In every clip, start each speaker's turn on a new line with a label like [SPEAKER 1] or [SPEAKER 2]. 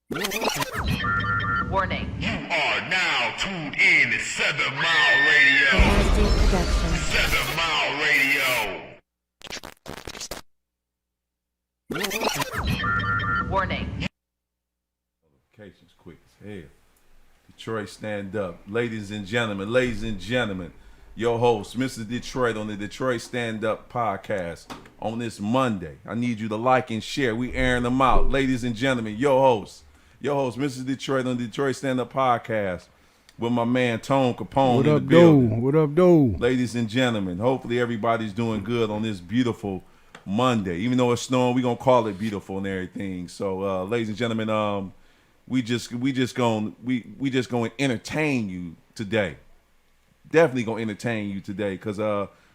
[SPEAKER 1] Warning.
[SPEAKER 2] You are now tuned in to 7 Mile Radio. 7 Mile Radio.
[SPEAKER 1] Warning.
[SPEAKER 3] Notifications quick as hell. Detroit Stand Up. Ladies and gentlemen, your host, Mr. Detroit, on the Detroit Stand Up podcast on this Monday. I need you to like and share. We airing them out. Ladies and gentlemen, your host, Mr. Detroit, on the Detroit Stand Up podcast with my man Tone Capone in the building.
[SPEAKER 4] What up, dude?
[SPEAKER 3] Ladies and gentlemen, hopefully everybody's doing good on this beautiful Monday. Even though it's snowing, we're going to call it beautiful and everything. So, ladies and gentlemen, we just gonna entertain you today. Definitely gonna entertain you today because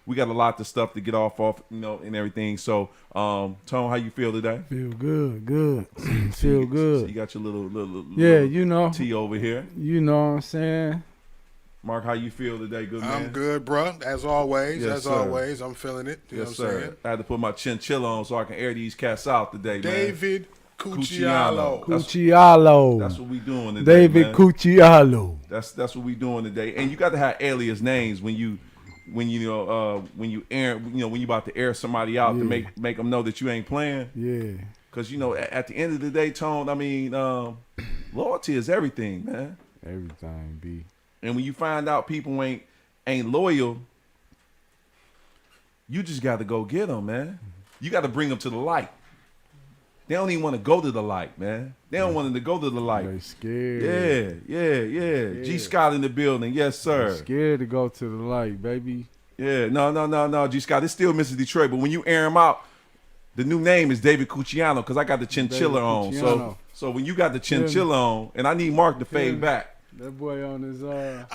[SPEAKER 3] we got a lot of stuff to get off, and everything. So, Tone, how you feel today?
[SPEAKER 4] Feel good. Feel good.
[SPEAKER 3] So you got your little tea over here.
[SPEAKER 4] You know what I'm saying?
[SPEAKER 3] Mark, how you feel today, good man?
[SPEAKER 5] I'm good, bro. As always,
[SPEAKER 3] Yes, sir.
[SPEAKER 5] I'm feeling it. You
[SPEAKER 3] Yes,
[SPEAKER 5] know what I'm
[SPEAKER 3] sir.
[SPEAKER 5] saying?
[SPEAKER 3] I had to put my chinchilla on so I can air these cats out today, man.
[SPEAKER 5] David
[SPEAKER 3] Cucciolo.
[SPEAKER 5] Cucciolo.
[SPEAKER 4] Cucciolo.
[SPEAKER 3] That's what we doing today,
[SPEAKER 4] David
[SPEAKER 3] man.
[SPEAKER 4] Cucciolo.
[SPEAKER 3] That's what we doing today. And you got to have alias names when you about to air somebody out to make them know that you ain't playing.
[SPEAKER 4] Yeah.
[SPEAKER 3] Because at the end of the day, Tone, loyalty is everything, man.
[SPEAKER 4] Everything, B.
[SPEAKER 3] And when you find out people ain't loyal, you just got to go get them, man. You got to bring them to the light. They don't even want to go to the light, man. They don't want them to go to the light.
[SPEAKER 4] They scared.
[SPEAKER 3] Yeah. G Scott in the building, yes, sir.
[SPEAKER 4] They scared to go to the light, baby.
[SPEAKER 3] Yeah, no, G Scott. It's still Mr. Detroit, but when you air him out, the new name is David Cucciolo because I got the chinchilla
[SPEAKER 4] David
[SPEAKER 3] on.
[SPEAKER 4] Cucciolo.
[SPEAKER 3] So when you got the chinchilla on, and I need Mark to fade back.
[SPEAKER 4] That boy on his
[SPEAKER 3] I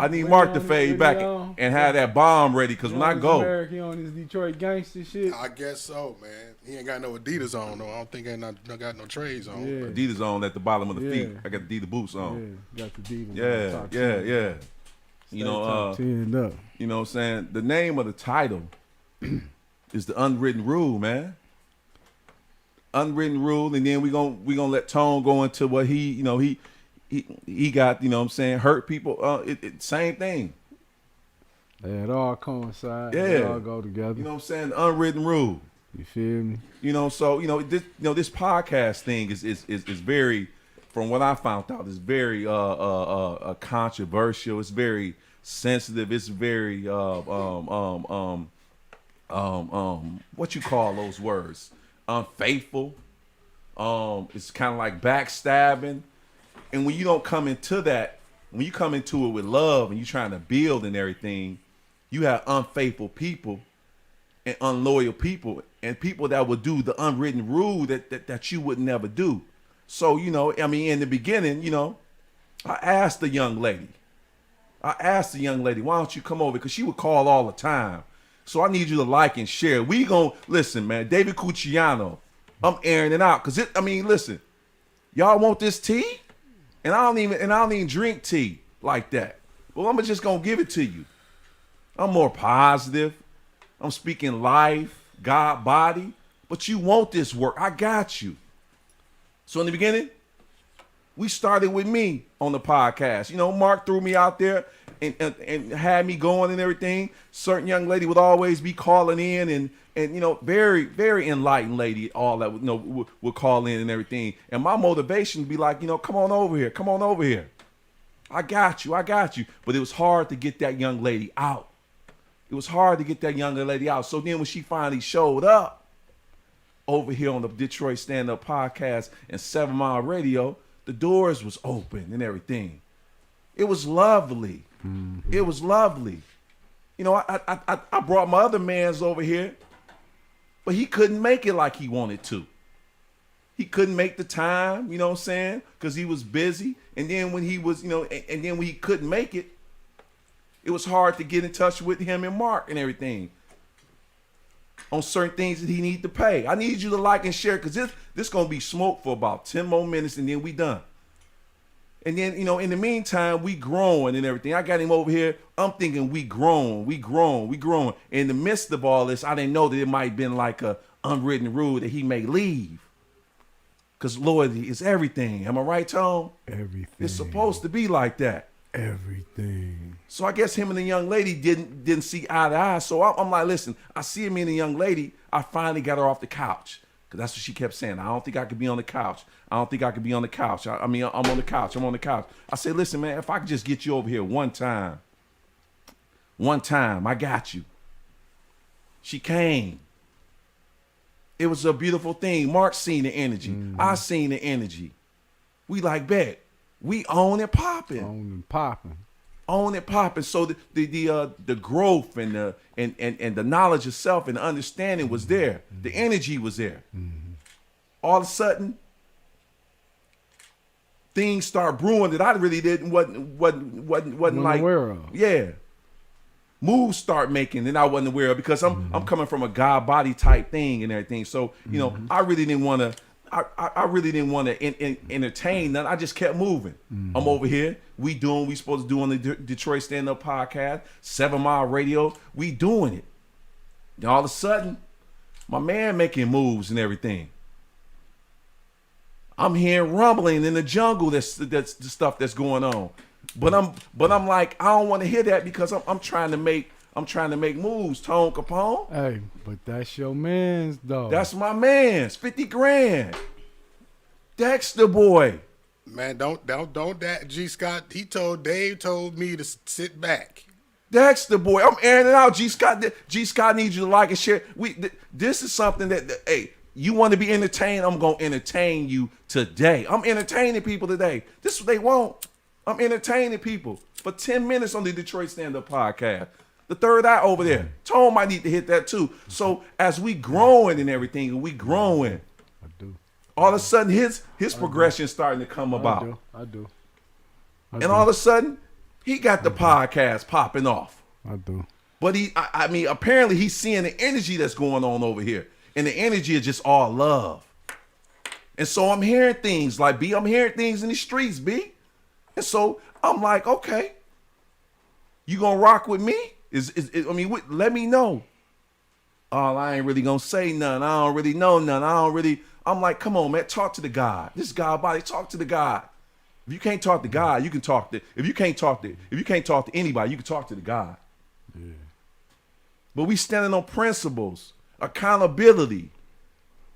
[SPEAKER 3] need Mark to fade back and have that bomb ready because when I go,
[SPEAKER 4] he on his Detroit gangster shit.
[SPEAKER 5] I guess so, man. He ain't got no Adidas on, though. I don't think he got no trades on.
[SPEAKER 4] Yeah.
[SPEAKER 3] Adidas on at the bottom of the feet.
[SPEAKER 4] Yeah.
[SPEAKER 3] I got the Adidas boots on.
[SPEAKER 4] Yeah, got the Adidas.
[SPEAKER 3] Yeah. You know,
[SPEAKER 4] up.
[SPEAKER 3] you know what I'm saying? The name of the title is The Unwritten Rule, man. Unwritten rule, and then we gonna let Tone go into what he got, hurt people. Same thing.
[SPEAKER 4] It all coincide.
[SPEAKER 3] Yeah.
[SPEAKER 4] It all go together.
[SPEAKER 3] You know what I'm saying? The unwritten rule.
[SPEAKER 4] You feel me?
[SPEAKER 3] So this podcast thing is very, from what I found out, is very controversial. It's very sensitive. It's very what you call those words? Unfaithful. It's kind of like backstabbing. And when you don't come into that, when you come into it with love and you're trying to build and everything, you have unfaithful people and unloyal people and people that would do the unwritten rule that you would never do. So, in the beginning, I asked the young lady, why don't you come over? Because she would call all the time. So I need you to like and share. We gonna listen, man. David Cucciolo, I'm airing it out because listen, y'all want this tea, and I don't even drink tea like that. Well, I'm just gonna give it to you. I'm more positive. I'm speaking life, God, body, but you want this work. I got you. So in the beginning, we started with me on the podcast. Mark threw me out there and had me going and everything. Certain young lady would always be calling in and very, very enlightened lady, all that would call in and everything. And my motivation would be like, come on over here. I got you. But it was hard to get that young lady out. So then when she finally showed up over here on the Detroit Stand Up podcast and 7 Mile Radio, the doors was open and everything. It was lovely. Mm-hmm. It was lovely. I brought my other mans over here, but he couldn't make it like he wanted to. He couldn't make the time, you know what I'm saying? Because he was busy. And then when he was, and then when he couldn't make it, it was hard to get in touch with him and Mark and everything on certain things that he need to pay. I need you to like and share because this going to be smoke for about 10 more minutes and then we done. And then, in the meantime, we growing and everything. I got him over here. I'm thinking we growing. In the midst of all this, I didn't know that it might have been like a unwritten rule that he may leave. Because loyalty is everything. Am I right, Tone?
[SPEAKER 4] Everything.
[SPEAKER 3] It's supposed to be like that.
[SPEAKER 4] Everything.
[SPEAKER 3] So I guess him and the young lady didn't see eye to eye. So I'm like, listen, I see me and the young lady. I finally got her off the couch. Because that's what she kept saying. I don't think I could be on the couch. I don't think I could be on the couch. I mean, I'm on the couch. I'm on the couch. I said, listen, man, if I could just get you over here one time, I got you. She came. It was a beautiful thing. Mark seen the energy. I seen the energy. We like, bet. We own it popping. Own it popping. So the growth and the knowledge of self and the understanding was there. The energy was there. All of a sudden, things start brewing that I really wasn't like
[SPEAKER 4] aware of.
[SPEAKER 3] Yeah. Moves start making and I wasn't aware of because I'm coming from a God body type thing and everything. So, you know, I really didn't want to entertain none. I just kept moving. I'm over here. We doing we supposed to do on the Detroit Stand Up Podcast, 7 Mile Radio. We doing it. And all of a sudden, my man making moves and everything. I'm hearing rumbling in the jungle. That's the stuff that's going on. But I'm like, I don't want to hear that because I'm trying to make moves, Tone Capone.
[SPEAKER 4] Hey, but that's your man's though.
[SPEAKER 3] That's my man's. 50 grand. Dexter boy.
[SPEAKER 5] Man, don't that G Scott. Dave told me to sit back.
[SPEAKER 3] Dexter boy. I'm airing it out. G Scott needs you to like and share. This is something that hey, you want to be entertained, I'm gonna entertain you today. I'm entertaining people today. This is what they want. I'm entertaining people for 10 minutes on the Detroit Stand Up Podcast. The third eye over there. Tone might need to hit that too. So as we growing and everything, and we growing,
[SPEAKER 4] I do.
[SPEAKER 3] all of a sudden his progression starting to come about.
[SPEAKER 4] I do.
[SPEAKER 3] And all of a sudden, he got the podcast popping off.
[SPEAKER 4] I do.
[SPEAKER 3] But I mean, apparently he's seeing the energy that's going on over here. And the energy is just all love. And so I'm hearing things like, B, I'm hearing things in the streets, B. And so I'm like, okay, you gonna rock with me? Let me know. Oh, I ain't really gonna say nothing. I don't really know nothing. I'm like, come on, man, talk to the God. This God body, talk to the God. If you can't talk to God, you can talk to. If you can't talk to anybody, you can talk to the God. Yeah. But we standing on principles, accountability.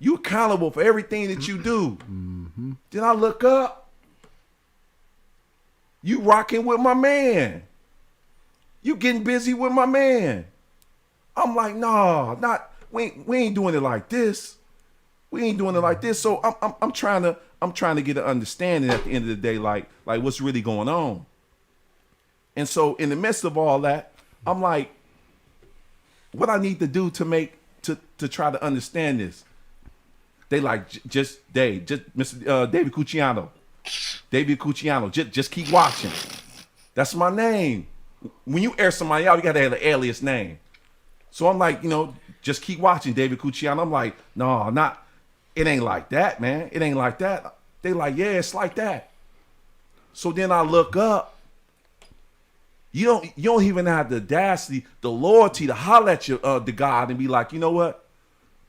[SPEAKER 3] You accountable for everything that you do. Then I look up. You rocking with my man. You getting busy with my man. I'm like, nah, we ain't doing it like this. We ain't doing it like this. So I'm trying to get an understanding at the end of the day, like what's really going on. And so in the midst of all that, I'm like, what I need to do to try to understand this. They like just Mr. David Cucciano. Just keep watching. That's my name. When you air somebody out, you gotta have an alias name. So I'm like, just keep watching, David Cucciano. I'm like, no, it ain't like that, man. It ain't like that. They like, yeah, it's like that. So then I look up. You don't even have the audacity, the loyalty to holler at the God and be like, you know what?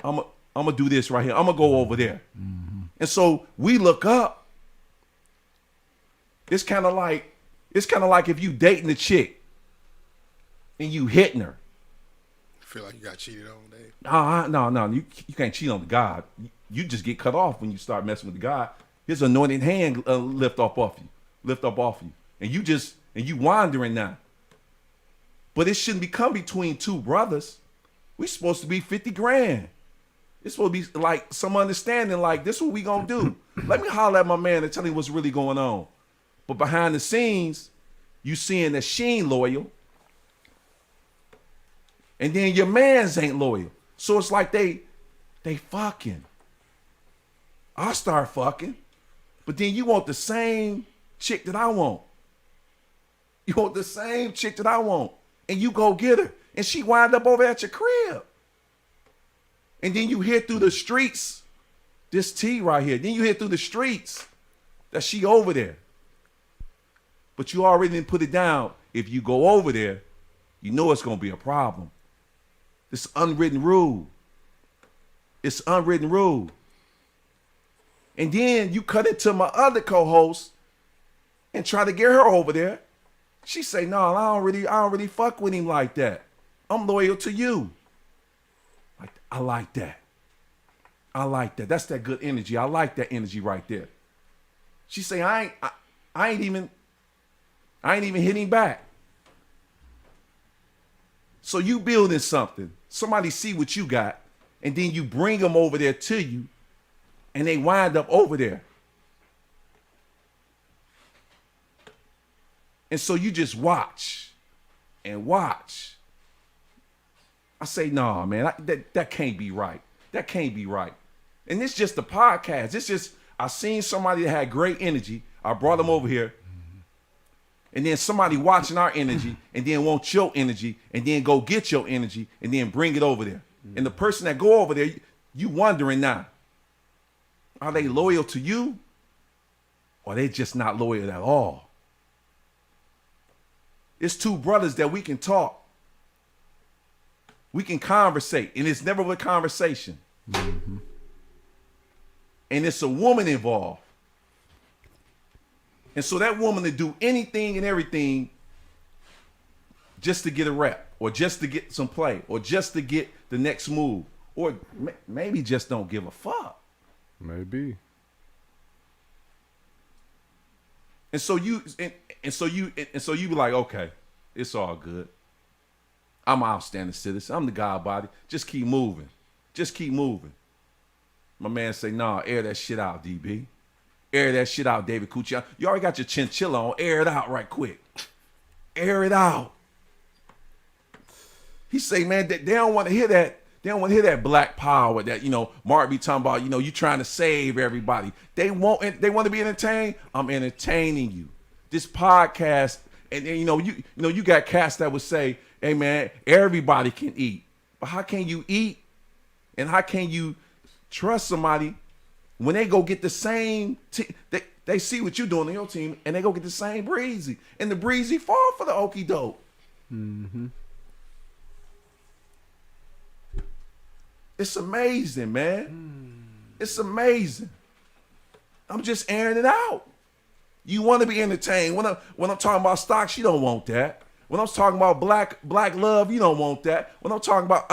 [SPEAKER 3] I'm gonna do this right here. I'm gonna go over there. And so we look up. It's kind of like if you dating a chick and you hitting her.
[SPEAKER 5] Feel like you got cheated on, Dave?
[SPEAKER 3] No. You can't cheat on the God. You just get cut off when you start messing with the God. His anointed hand lift up off you, and you wandering now. But it shouldn't become between two brothers. We supposed to be 50 grand. It's supposed to be like some understanding. Like this, is what we gonna do? Let me holler at my man and tell him what's really going on. But behind the scenes, you seeing that she ain't loyal. And then your mans ain't loyal. So it's like they fucking. I start fucking. But then you want the same chick that I want. You want the same chick that I want. And you go get her. And she wind up over at your crib. And then you hear through the streets, this T right here. Then you hear through the streets that she over there. But you already didn't put it down. If you go over there, you know it's going to be a problem. It's unwritten rule. It's unwritten rule. And then you cut into my other co-host and try to get her over there. She say, no, I don't really fuck with him like that. I'm loyal to you. Like, I like that. I like that. That's that good energy. I like that energy right there. She say, I ain't even hitting back. So you building something. Somebody see what you got, and then you bring them over there to you, and they wind up over there. And so you just watch and watch. I say, nah, man, that can't be right. That can't be right. And it's just the podcast. It's just, I seen somebody that had great energy. I brought them over here. And then somebody watching our energy and then want your energy and then go get your energy and then bring it over there. And the person that go over there, you wondering now, are they loyal to you or they just not loyal at all? It's two brothers that we can talk. We can conversate, and it's never a conversation. Mm-hmm. And it's a woman involved. And so that woman to do anything and everything just to get a rep, or just to get some play, or just to get the next move, or maybe just don't give a fuck.
[SPEAKER 4] Maybe.
[SPEAKER 3] And so you be like, okay, it's all good. I'm an outstanding citizen. I'm the God body. Just keep moving. Just keep moving. My man say, nah, air that shit out, DB. Air that shit out, David Cucciano. You already got your chinchilla on. Air it out right quick. Air it out. He say, man, they don't want to hear that. They don't want to hear that black power that, Mark be talking about, you trying to save everybody. They want to be entertained. I'm entertaining you. This podcast, and you got cats that would say, hey man, everybody can eat. But how can you eat? And how can you trust somebody when they go get the same they see what you're doing on your team and they go get the same breezy. And the breezy fall for the okie doke. Mm-hmm. It's amazing, man. It's amazing. I'm just airing it out. You want to be entertained. When I'm talking about stocks, you don't want that. When I'm talking about black love, you don't want that. When I'm talking about,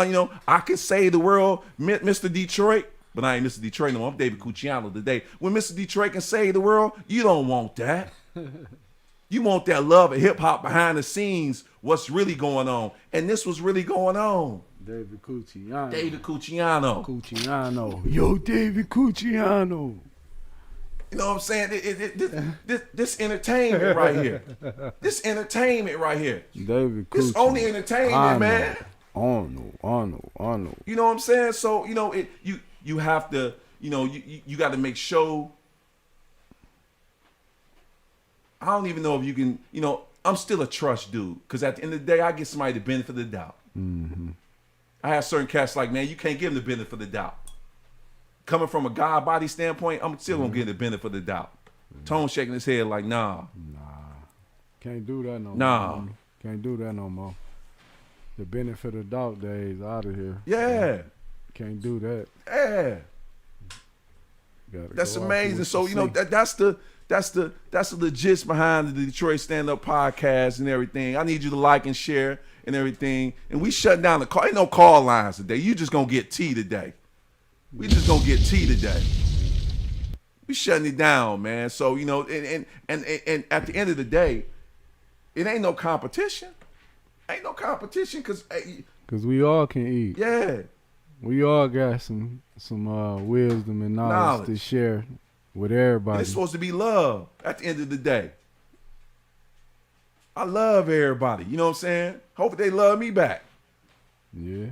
[SPEAKER 3] I can save the world, Mr. Detroit, but I ain't Mr. Detroit no more. I'm David Cucciano today. When Mr. Detroit can save the world, you don't want that. You want that love of hip hop behind the scenes, what's really going on. And this was really going on.
[SPEAKER 4] David Cucciano.
[SPEAKER 3] David Cucciano.
[SPEAKER 4] Cucciano. Yo, David Cucciano.
[SPEAKER 3] You know what I'm saying? This entertainment right here. This entertainment right here.
[SPEAKER 4] David Cucciano.
[SPEAKER 3] This only entertainment, man.
[SPEAKER 4] I know.
[SPEAKER 3] You know what I'm saying? So, you have to, you got to make sure. I don't even know if you can, I'm still a trust dude. Because at the end of the day, I give somebody the benefit of the doubt. Mm-hmm. I have certain cats like, man, you can't give them the benefit of the doubt. Coming from a God body standpoint, I'm still going to give the benefit of the doubt. Mm-hmm. Tone shaking his head like, nah.
[SPEAKER 4] Can't do that no more.
[SPEAKER 3] Nah.
[SPEAKER 4] Can't do that no more. The benefit of doubt days out of here.
[SPEAKER 3] Yeah.
[SPEAKER 4] Can't do that.
[SPEAKER 3] Yeah. That's amazing. So, that's the legits behind the Detroit Stand-Up Podcast and everything. I need you to like and share and everything. And we shutting down the call. Ain't no call lines today. You just gonna get tea today. We just gonna get tea today. We shutting it down, man. So, and at the end of the day, it ain't no competition. Ain't no competition because
[SPEAKER 4] we all can eat.
[SPEAKER 3] Yeah.
[SPEAKER 4] We all got some wisdom and knowledge to share with everybody.
[SPEAKER 3] It's supposed to be love at the end of the day. I love everybody. You know what I'm saying? Hopefully they love me back.
[SPEAKER 4] Yeah.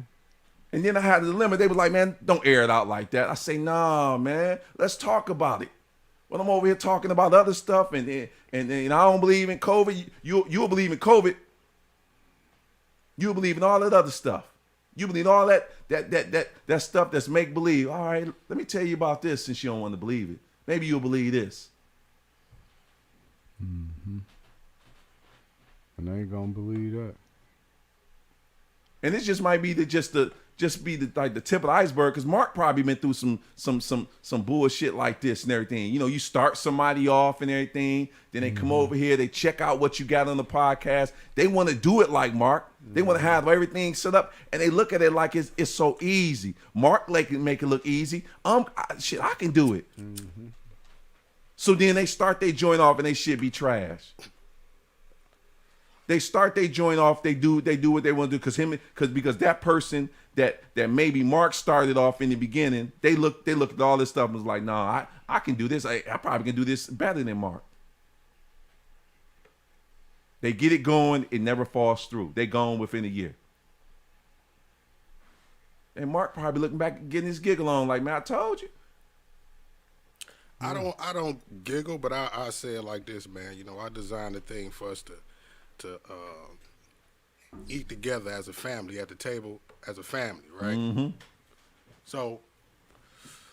[SPEAKER 3] And then I had the limit. They were like, man, don't air it out like that. I say, nah, man, let's talk about it. When I'm over here talking about other stuff and I don't believe in COVID, you'll believe in COVID. You'll believe in all that other stuff. You believe all that stuff that's make believe. All right, let me tell you about this since you don't want to believe it. Maybe you'll believe this.
[SPEAKER 4] Mm-hmm. And I ain't gonna believe that.
[SPEAKER 3] And it just might be just the just be the tip of the iceberg, because Mark probably been through some bullshit like this and everything. You know, you start somebody off and everything, then they come over here, they check out what you got on the podcast. They want to do it like Mark. They want to have everything set up, and they look at it like it's so easy. Mark make it look easy. I can do it. So then they start their joint off and they shit be trash. They start their joint off, they do what they want to do because that person that maybe Mark started off in the beginning, they looked at all this stuff and was like, nah, I can do this. I probably can do this better than Mark. They get it going, it never falls through. They gone within a year. And Mark probably looking back, getting his giggle on, like, man, I told you.
[SPEAKER 5] I don't giggle, but I say it like this, man. You know, I designed a thing for us to eat together as a family at the table as a family, right? So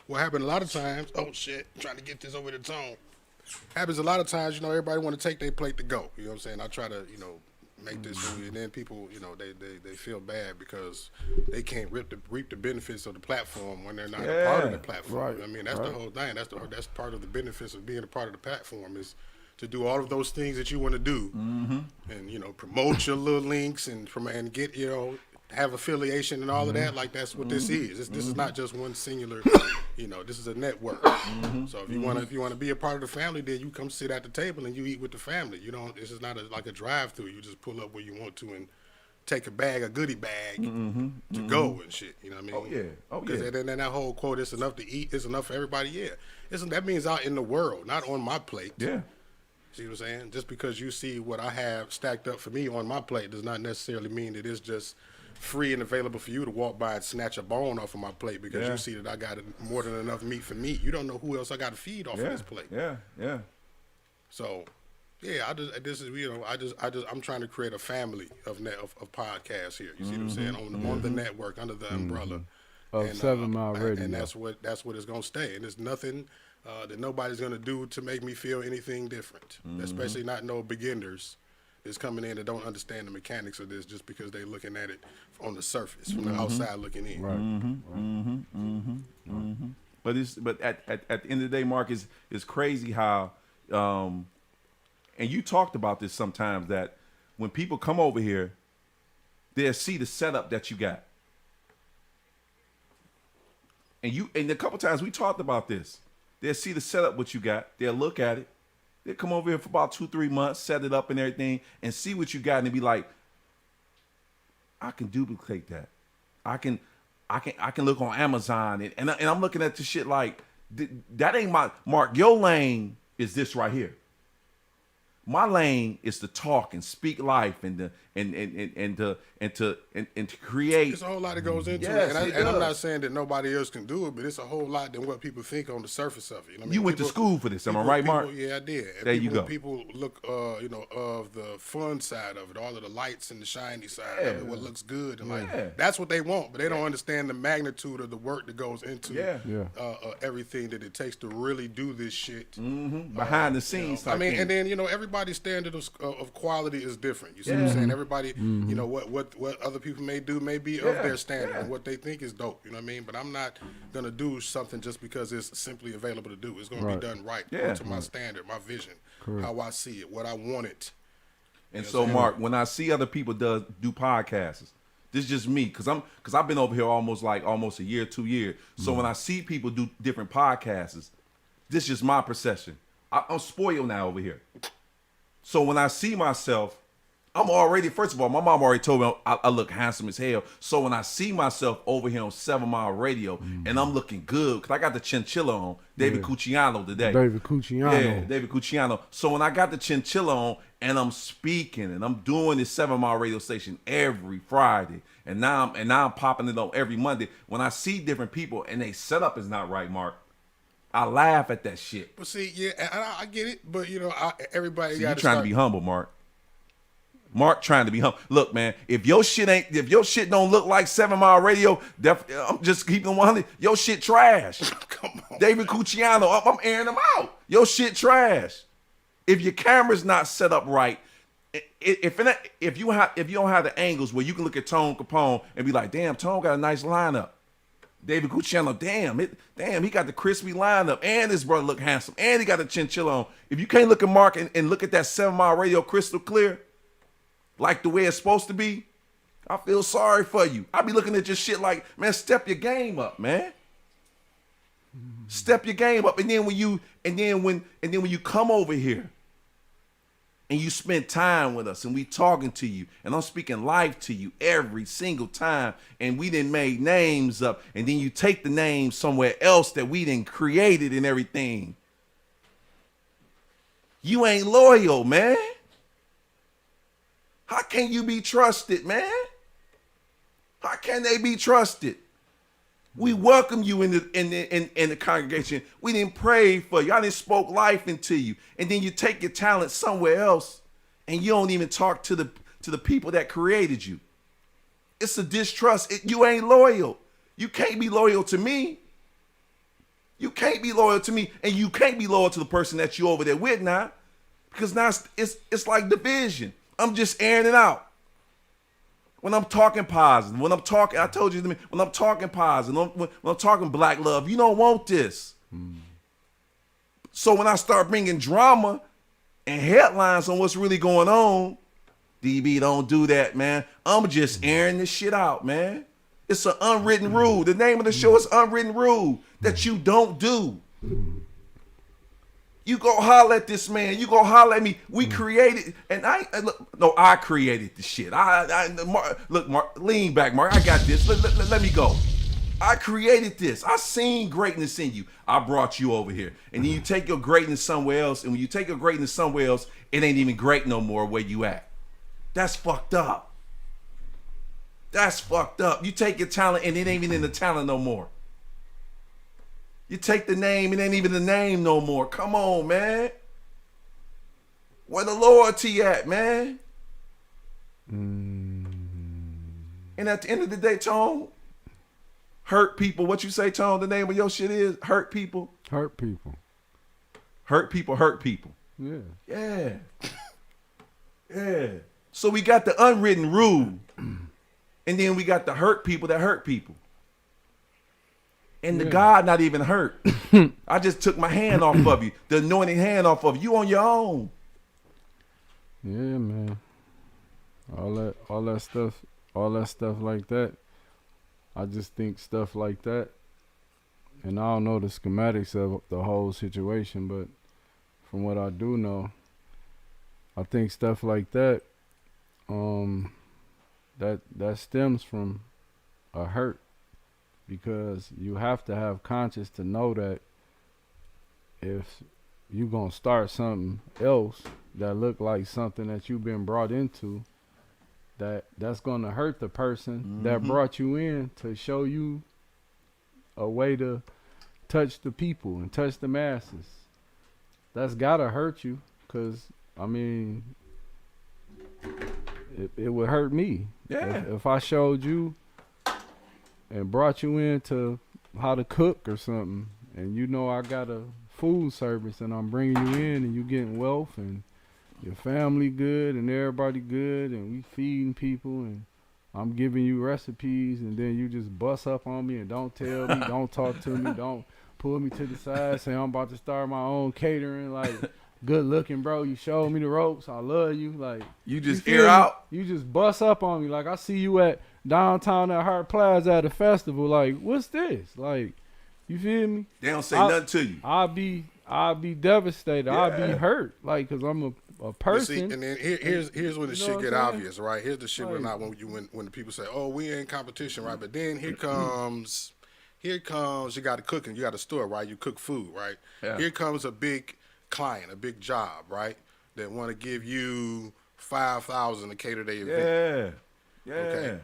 [SPEAKER 5] what happened a lot of times, oh shit, I'm trying to get this over the tone. Happens a lot of times, you know, everybody want to take their plate to go. You know what I'm saying? I try to, you know, make this food, and then people, you know, they feel bad because they can't reap the benefits of the platform when they're not a part of the platform.
[SPEAKER 4] Right.
[SPEAKER 5] I mean, that's the whole thing. That's part of the benefits of being a part of the platform is to do all of those things that you want to do, and you know, promote your little links and get, you know, have affiliation and all of that. Like that's what this is. This is not just one singular. You know, this is a network. So if you want to be a part of the family, then you come sit at the table and you eat with the family. You don't. This is not like a drive-through. You just pull up where you want to and take a goodie bag to go and shit. You know what I mean? Because then that whole quote, "It's enough to eat. It's enough for everybody." Yeah, that means out in the world, not on my plate.
[SPEAKER 3] Yeah.
[SPEAKER 5] See what I'm saying? Just because you see what I have stacked up for me on my plate does not necessarily mean that it's just free and available for you to walk by and snatch a bone off of my plate because you see that I got more than enough meat for me. You don't know who else I got to feed off of this plate.
[SPEAKER 3] Yeah.
[SPEAKER 5] So, yeah, I'm trying to create a family of podcasts here. You see what I'm saying? On the network, under the umbrella
[SPEAKER 4] of 7 Mile Radio.
[SPEAKER 5] And that's what it's gonna stay. And there's nothing that nobody's gonna do to make me feel anything different, especially not no beginners that's coming in that don't understand the mechanics of this just because they're looking at it on the surface, from the outside looking in.
[SPEAKER 3] But at the end of the day, Mark, is crazy how, and you talked about this sometimes, that when people come over here, they'll see the setup that you got. And a couple times we talked about this. They'll see the setup what you got. They'll look at it. They'll come over here for about 2-3 months, set it up and everything, and see what you got, and be like, I can duplicate that. I can look on Amazon, and I'm looking at this shit like, that ain't my Mark. Your lane is this right here. My lane is to talk and speak life and to create.
[SPEAKER 5] There's a whole lot that goes into it, and I'm not saying that nobody else can do it, but it's a whole lot than what people think on the surface of it. You know what I mean?
[SPEAKER 3] You went to school for this, am I right, Mark?
[SPEAKER 5] Yeah, I did. And
[SPEAKER 3] there you go.
[SPEAKER 5] People look, of the fun side of it, all of the lights and the shiny side of it, what looks good, and that's what they want, but they don't understand the magnitude of the work that goes into everything that it takes to really do this shit
[SPEAKER 3] behind the scenes.
[SPEAKER 5] I mean, and then everybody's standard of quality is different. You see what I'm saying? Everybody, what other people may do may be of their standard and what they think is dope. You know what I mean? But I'm not gonna do something just because it's simply available to do. It's gonna be done right to my standard, my vision, how I see it, what I want it.
[SPEAKER 3] And so, Mark, when I see other people do podcasts, this is just me, because I've been over here almost a year, 2 years. So when I see people do different podcasts, this is just my perception. I'm spoiled now over here. So when I see myself, I'm already, first of all, my mom already told me I look handsome as hell. So when I see myself over here on 7 Mile Radio and I'm looking good, because I got the chinchilla on, David Cucciano today.
[SPEAKER 4] David Cucciano.
[SPEAKER 3] Yeah, David Cucciano. So when I got the chinchilla on and I'm speaking and I'm doing this 7 Mile Radio station every Friday, and now I'm popping it on every Monday, when I see different people and they setup is not right, Mark, I laugh at that shit.
[SPEAKER 5] But see, I get it, but everybody got to
[SPEAKER 3] trying to be humble, Mark. Mark trying to be humble. Look, man, if your shit don't look like 7 Mile Radio, I'm just keeping it 100. Your shit trash.
[SPEAKER 5] Come on,
[SPEAKER 3] David Cucciano, I'm airing him out. Your shit trash. If your camera's not set up right, if you don't have the angles where you can look at Tone Capone and be like, damn, Tone got a nice lineup. David Gucciano, damn, he got the crispy lineup, and his brother look handsome, and he got a chinchilla on. If you can't look at Mark and look at that 7 Mile Radio crystal clear, like the way it's supposed to be, I feel sorry for you. I be looking at your shit like, man, step your game up, man. Step your game up, and then when you come over here and you spend time with us and we talking to you and I'm speaking life to you every single time, and we done made names up, and then you take the name somewhere else that we done created and everything. You ain't loyal, man. How can you be trusted, man? How can they be trusted? We welcome you in the congregation. We didn't pray for you. I didn't spoke life into you. And then you take your talent somewhere else and you don't even talk to the people that created you. It's a distrust. You ain't loyal. You can't be loyal to me. You can't be loyal to me, and you can't be loyal to the person that you over there with now, because now it's like division. I'm just airing it out. When I'm talking positive, when I'm talking, I told you, when I'm talking positive, when I'm talking black love, you don't want this. So when I start bringing drama and headlines on what's really going on, DB, don't do that, man. I'm just airing this shit out, man. It's an unwritten rule. The name of the show is Unwritten Rule that you don't do. You go holler at this man. You go holler at me. We created, and I created the shit. Mark, lean back, Mark. I got this. Let me go. I created this. I seen greatness in you. I brought you over here. And then you take your greatness somewhere else, and when you take your greatness somewhere else, it ain't even great no more where you at. That's fucked up. That's fucked up. You take your talent, and it ain't even in the talent no more. You take the name, it ain't even the name no more. Come on, man. Where the loyalty at, man? And at the end of the day, Tone, hurt people. What you say, Tone? The name of your shit is hurt people.
[SPEAKER 4] Hurt people.
[SPEAKER 3] Hurt people. Hurt people.
[SPEAKER 4] Yeah.
[SPEAKER 3] Yeah. Yeah. So we got the unwritten rule, and then we got the hurt people that hurt people. And the God not even hurt. I just took my hand off of you, the anointing hand off of you. You on your own.
[SPEAKER 4] Yeah, man. All that stuff like that. I just think stuff like that. And I don't know the schematics of the whole situation, but from what I do know, I think stuff like that, that stems from a hurt. Because you have to have conscience to know that if you gonna start something else that look like something that you've been brought into, that's gonna hurt the person that brought you in to show you a way to touch the people and touch the masses. That's gotta hurt you, cause I mean, it would hurt me.
[SPEAKER 3] Yeah.
[SPEAKER 4] If I showed you and brought you into how to cook or something, and you know I got a food service and I'm bringing you in and you getting wealth and your family good and everybody good and we feeding people and I'm giving you recipes, and then you just bust up on me and don't tell me, don't talk to me, don't pull me to the side, say I'm about to start my own catering, like, good looking, bro, you showed me the ropes, I love you, like,
[SPEAKER 3] you just air out.
[SPEAKER 4] You just bust up on me, like, I see you at downtown at Hart Plaza at a festival, like, what's this? Like, you feel me?
[SPEAKER 3] They don't say nothing to you.
[SPEAKER 4] I'll be devastated. Yeah. I'll be hurt, like, cause I'm a person.
[SPEAKER 5] See, and then here's when the shit get obvious, right? Here's the shit when the people say, "Oh, we in competition," right? But then here comes you got to cook and you got a store, right? You cook food, right? Yeah. Here comes a big client, a big job, right? That want to give you $5,000 to cater their event.
[SPEAKER 3] Yeah.
[SPEAKER 5] Okay.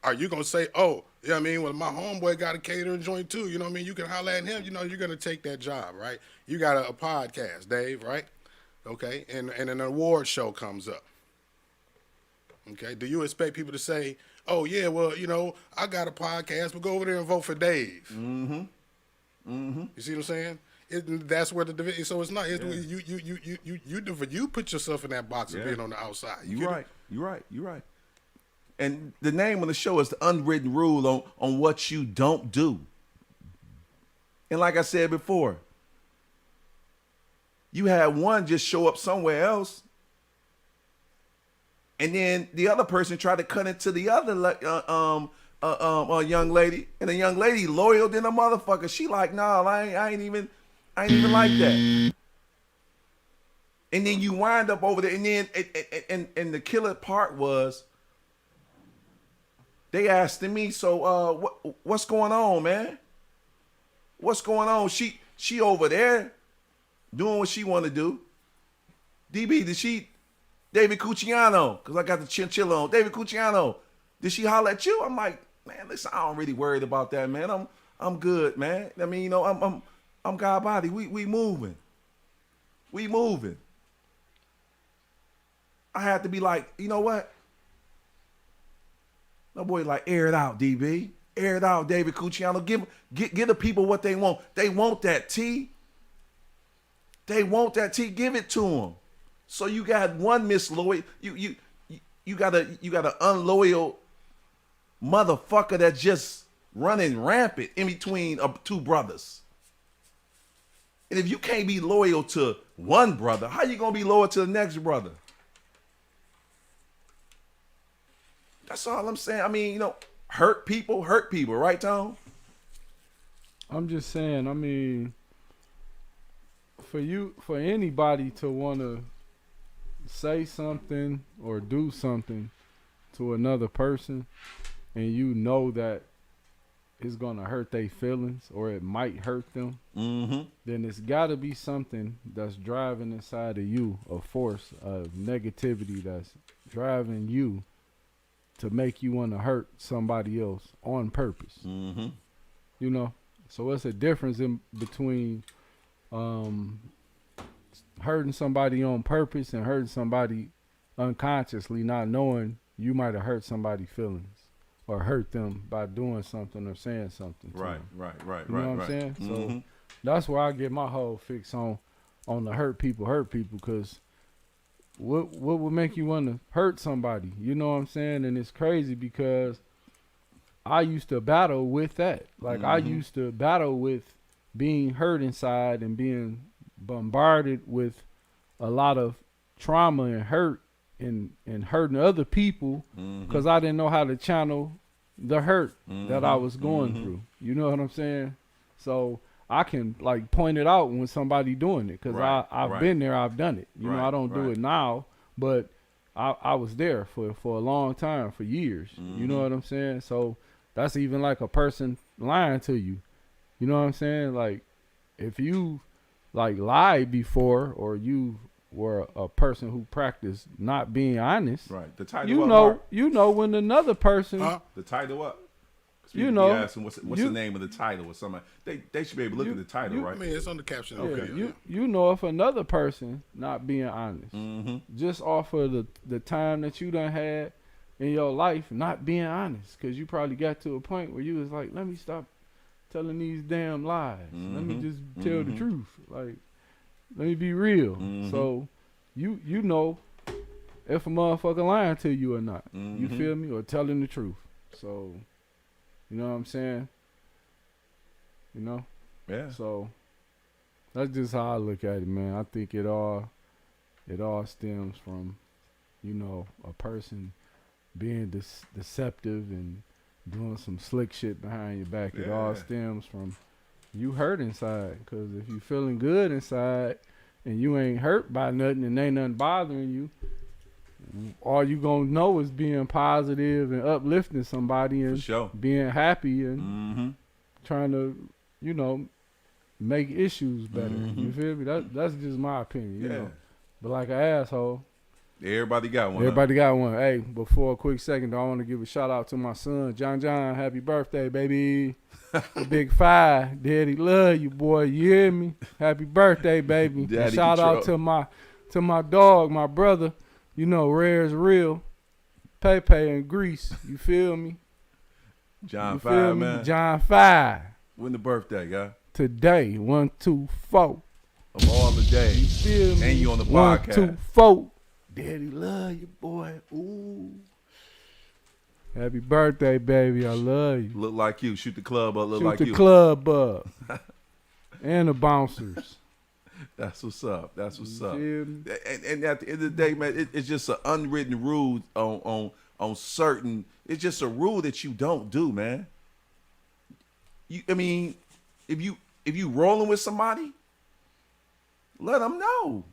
[SPEAKER 5] Are you gonna say, "Oh, you know what I mean? Well, my homeboy got a catering joint too. You know what I mean? You can holler at him. You know, you're gonna take that job, right? You got a podcast, Dave, right? Okay, and an award show comes up. Okay, do you expect people to say, "Oh yeah, well, you know, I got a podcast, but go over there and vote for Dave"? You see what I'm saying? That's where the division. So it's not. It's, you put yourself in that box of being on the outside.
[SPEAKER 3] You're right. And the name of the show is the Unwritten Rule on what you don't do. And like I said before, you had one just show up somewhere else, and then the other person tried to cut into the other young lady, and the young lady loyal than a motherfucker. She like, nah, I ain't even like that. And then you wind up over there, and then and the killer part was they asked me, so what's going on, man? What's going on? She over there doing what she want to do. DB, did she, David Cucciano, because I got the chinchilla on. David Cucciano, did she holler at you? I'm like, man, listen, I don't really worried about that, man. I'm good, man. I mean, you know, I'm God body. We moving. We moving. I had to be like, you know what? No boy, like, air it out, DB. Air it out, David Cucciano. Give the people what they want. They want that T. They want that T. Give it to them. So you got one misloyal. You got an unloyal motherfucker that's just running rampant in between two brothers. And if you can't be loyal to one brother, how you gonna be loyal to the next brother? That's all I'm saying. I mean, you know, hurt people, right, Tom?
[SPEAKER 4] I'm just saying, I mean, for anybody to want to say something or do something to another person, and you know that it's going to hurt their feelings or it might hurt them, then it's got to be something that's driving inside of you, a force of negativity that's driving you to make you want to hurt somebody else on purpose. You know, so it's a difference in between hurting somebody on purpose and hurting somebody unconsciously, not knowing you might have hurt somebody's feelings or hurt them by doing something or saying something to them.
[SPEAKER 3] Right.
[SPEAKER 4] You know what I'm saying? So that's where I get my whole fix on the hurt people, because what would make you want to hurt somebody? You know what I'm saying? And it's crazy because I used to battle with that. Like I used to battle with being hurt inside and being bombarded with a lot of trauma and hurt and hurting other people because I didn't know how to channel the hurt that I was going through. You know what I'm saying? So I can like point it out when somebody doing it because I've been there, I've done it. You know, I don't do it now, but I was there for a long time, for years. You know what I'm saying? So that's even like a person lying to you. You know what I'm saying? Like if you like lied before or you were a person who practiced not being honest.
[SPEAKER 3] Right. The title
[SPEAKER 4] you know when another person
[SPEAKER 3] the title up.
[SPEAKER 4] You know,
[SPEAKER 3] asking what's the name of the title or something. They should be able to look at the title, right?
[SPEAKER 5] I mean, it's on the caption.
[SPEAKER 4] Okay. You know if another person not being honest, just off of the time that you done had in your life, not being honest, because you probably got to a point where you was like, let me stop telling these damn lies. Let me just tell the truth. Like, let me be real. So you know if a motherfucker lying to you or not. You feel me? Or telling the truth. So. You know what I'm saying? You know?
[SPEAKER 3] Yeah.
[SPEAKER 4] So that's just how I look at it, man. I think it all stems from, you know, a person being deceptive and doing some slick shit behind your back. It all stems from you hurt inside. Because if you feeling good inside and you ain't hurt by nothing and ain't nothing bothering you, all you gonna know is being positive and uplifting somebody and being happy and trying to, you know, make issues better. You feel me? That's just my opinion, you know. But like an asshole.
[SPEAKER 3] Everybody got one.
[SPEAKER 4] Everybody got one. Hey, before a quick second, though, I want to give a shout out to my son, John. Happy birthday, baby. The Big 5. Daddy love you, boy. You hear me? Happy birthday, baby. Shout out to my dog, my brother. You know, Rare's real. Pepe and Grease. You feel me?
[SPEAKER 3] John 5, man.
[SPEAKER 4] John 5.
[SPEAKER 3] When the birthday, guy?
[SPEAKER 4] today. 1, 2, 4.
[SPEAKER 3] Of all the
[SPEAKER 4] You
[SPEAKER 3] days.
[SPEAKER 4] feel me?
[SPEAKER 3] And you on the
[SPEAKER 4] 1,
[SPEAKER 3] podcast.
[SPEAKER 4] 2, 4. Daddy love you, boy. Ooh. Happy birthday, baby. I love you.
[SPEAKER 3] Look like you. Shoot the club up. Look
[SPEAKER 4] Shoot
[SPEAKER 3] like
[SPEAKER 4] the
[SPEAKER 3] you.
[SPEAKER 4] club up. And the bouncers.
[SPEAKER 3] That's what's up. That's what's up.
[SPEAKER 4] feel me?
[SPEAKER 3] And at the end of the day, man, it's just an unwritten rule on certain. It's just a rule that you don't do, man. I mean, if you rolling with somebody, let them know.